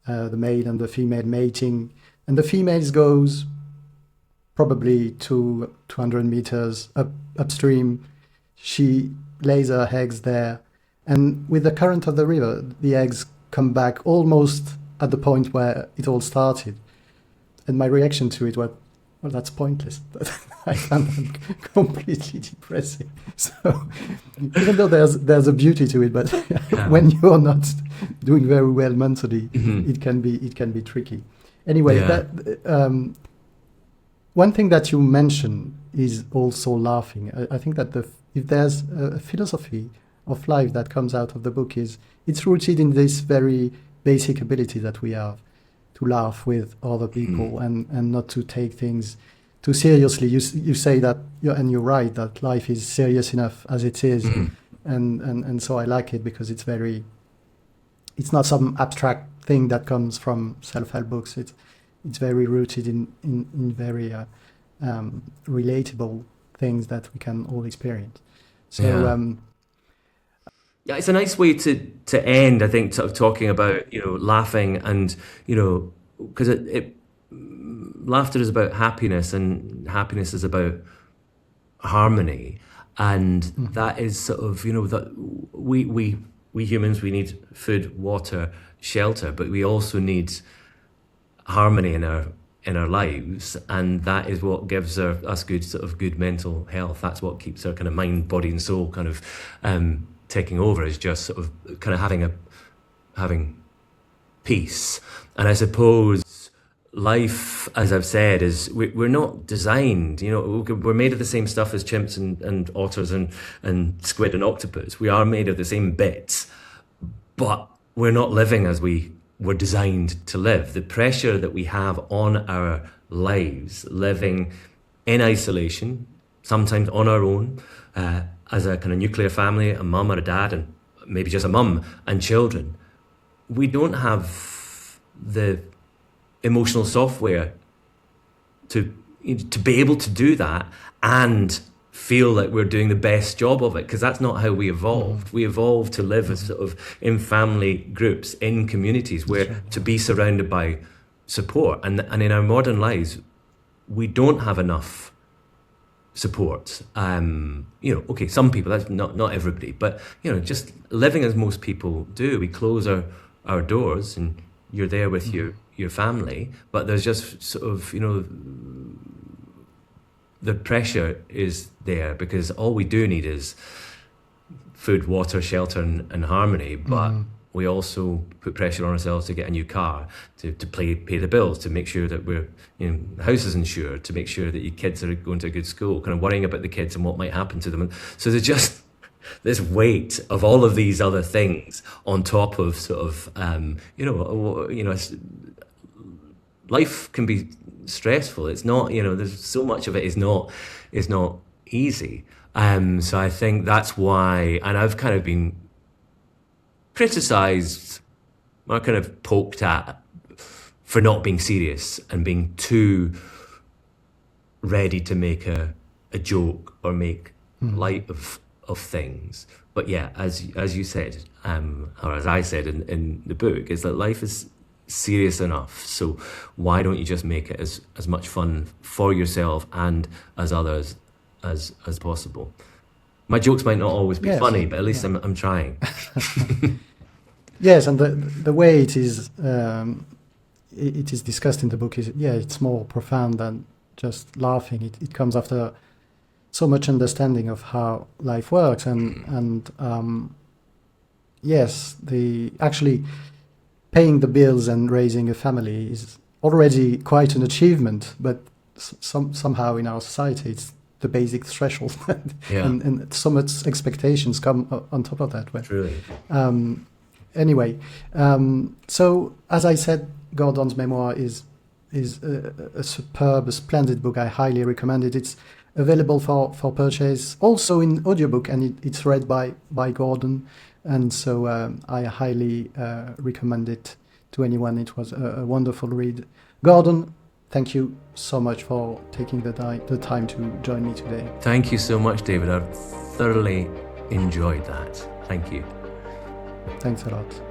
[SPEAKER 2] the male and the female mating. And the female goes probably 200 meters upstream. She lays her eggs there. And with the current of the river, the eggs come back almost at the point where it all started. And my reaction to it was, well, that's pointless. I found that completely depressing. So even though there's a beauty to it, but when you're not doing very well mentally, it can be tricky. Anyway, one thing that you mentioned is also laughing. I think that if there's a philosophy of life that comes out of the book, it's rooted in this very basic ability that we have to laugh with other people and not to take things too seriously. You say that, and you're right, that life is serious enough as it is, and so I like it because it's not some abstract thing that comes from self-help books. It's very rooted in very relatable things that we can all experience. So
[SPEAKER 1] yeah, it's a nice way to end, I think, sort of talking about, laughing and, because laughter is about happiness and happiness is about harmony. And that is sort of, that we humans, we need food, water, shelter, but we also need harmony in our lives. And that is what gives us good mental health. That's what keeps our kind of mind, body and soul kind of taking over, is just sort of kind of having peace. And I suppose life, as I've said, is we're not designed, we're made of the same stuff as chimps and otters and squid and octopus. We are made of the same bits, but we're not living as we were designed to live. The pressure that we have on our lives, living in isolation, sometimes on our own, as a kind of nuclear family, a mum or a dad, and maybe just a mum and children, we don't have the emotional software to be able to do that and feel like we're doing the best job of it, because that's not how we evolved. We evolved to live as sort of in family groups, in communities, where to be surrounded by support. And in our modern lives, we don't have enough support. Okay, some people, that's not everybody, but just living as most people do, we close our doors and you're there with your family, but there's just sort of the pressure is there because all we do need is food, water, shelter and harmony, but we also put pressure on ourselves to get a new car, to pay the bills, to make sure that we're, the house is insured, to make sure that your kids are going to a good school, kind of worrying about the kids and what might happen to them. And so there's just this weight of all of these other things on top of sort of, life can be stressful. It's not, there's so much of it is not easy. So I think that's why, and I've kind of been criticised or kind of poked at for not being serious and being too ready to make a joke or make light of things. But yeah, as you said, or as I said in the book, is that life is serious enough. So why don't you just make it as much fun for yourself and as others as possible? My jokes might not always be funny, but at least I'm trying.
[SPEAKER 2] Yes, and the way it is discussed in the book is, it's more profound than just laughing. It comes after so much understanding of how life works, and actually paying the bills and raising a family is already quite an achievement, but somehow in our society it's the basic threshold, and so much expectations come on top of that.
[SPEAKER 1] Truly.
[SPEAKER 2] Anyway, so as I said, Gordon's Memoir is a superb, a splendid book. I highly recommend it. It's available for purchase also in audiobook, and it's read by Gordon, and so I highly recommend it to anyone. It was a wonderful read. Gordon, thank you so much for taking the time to join me today.
[SPEAKER 1] Thank you so much, David. I've thoroughly enjoyed that. Thank you.
[SPEAKER 2] Thanks a lot.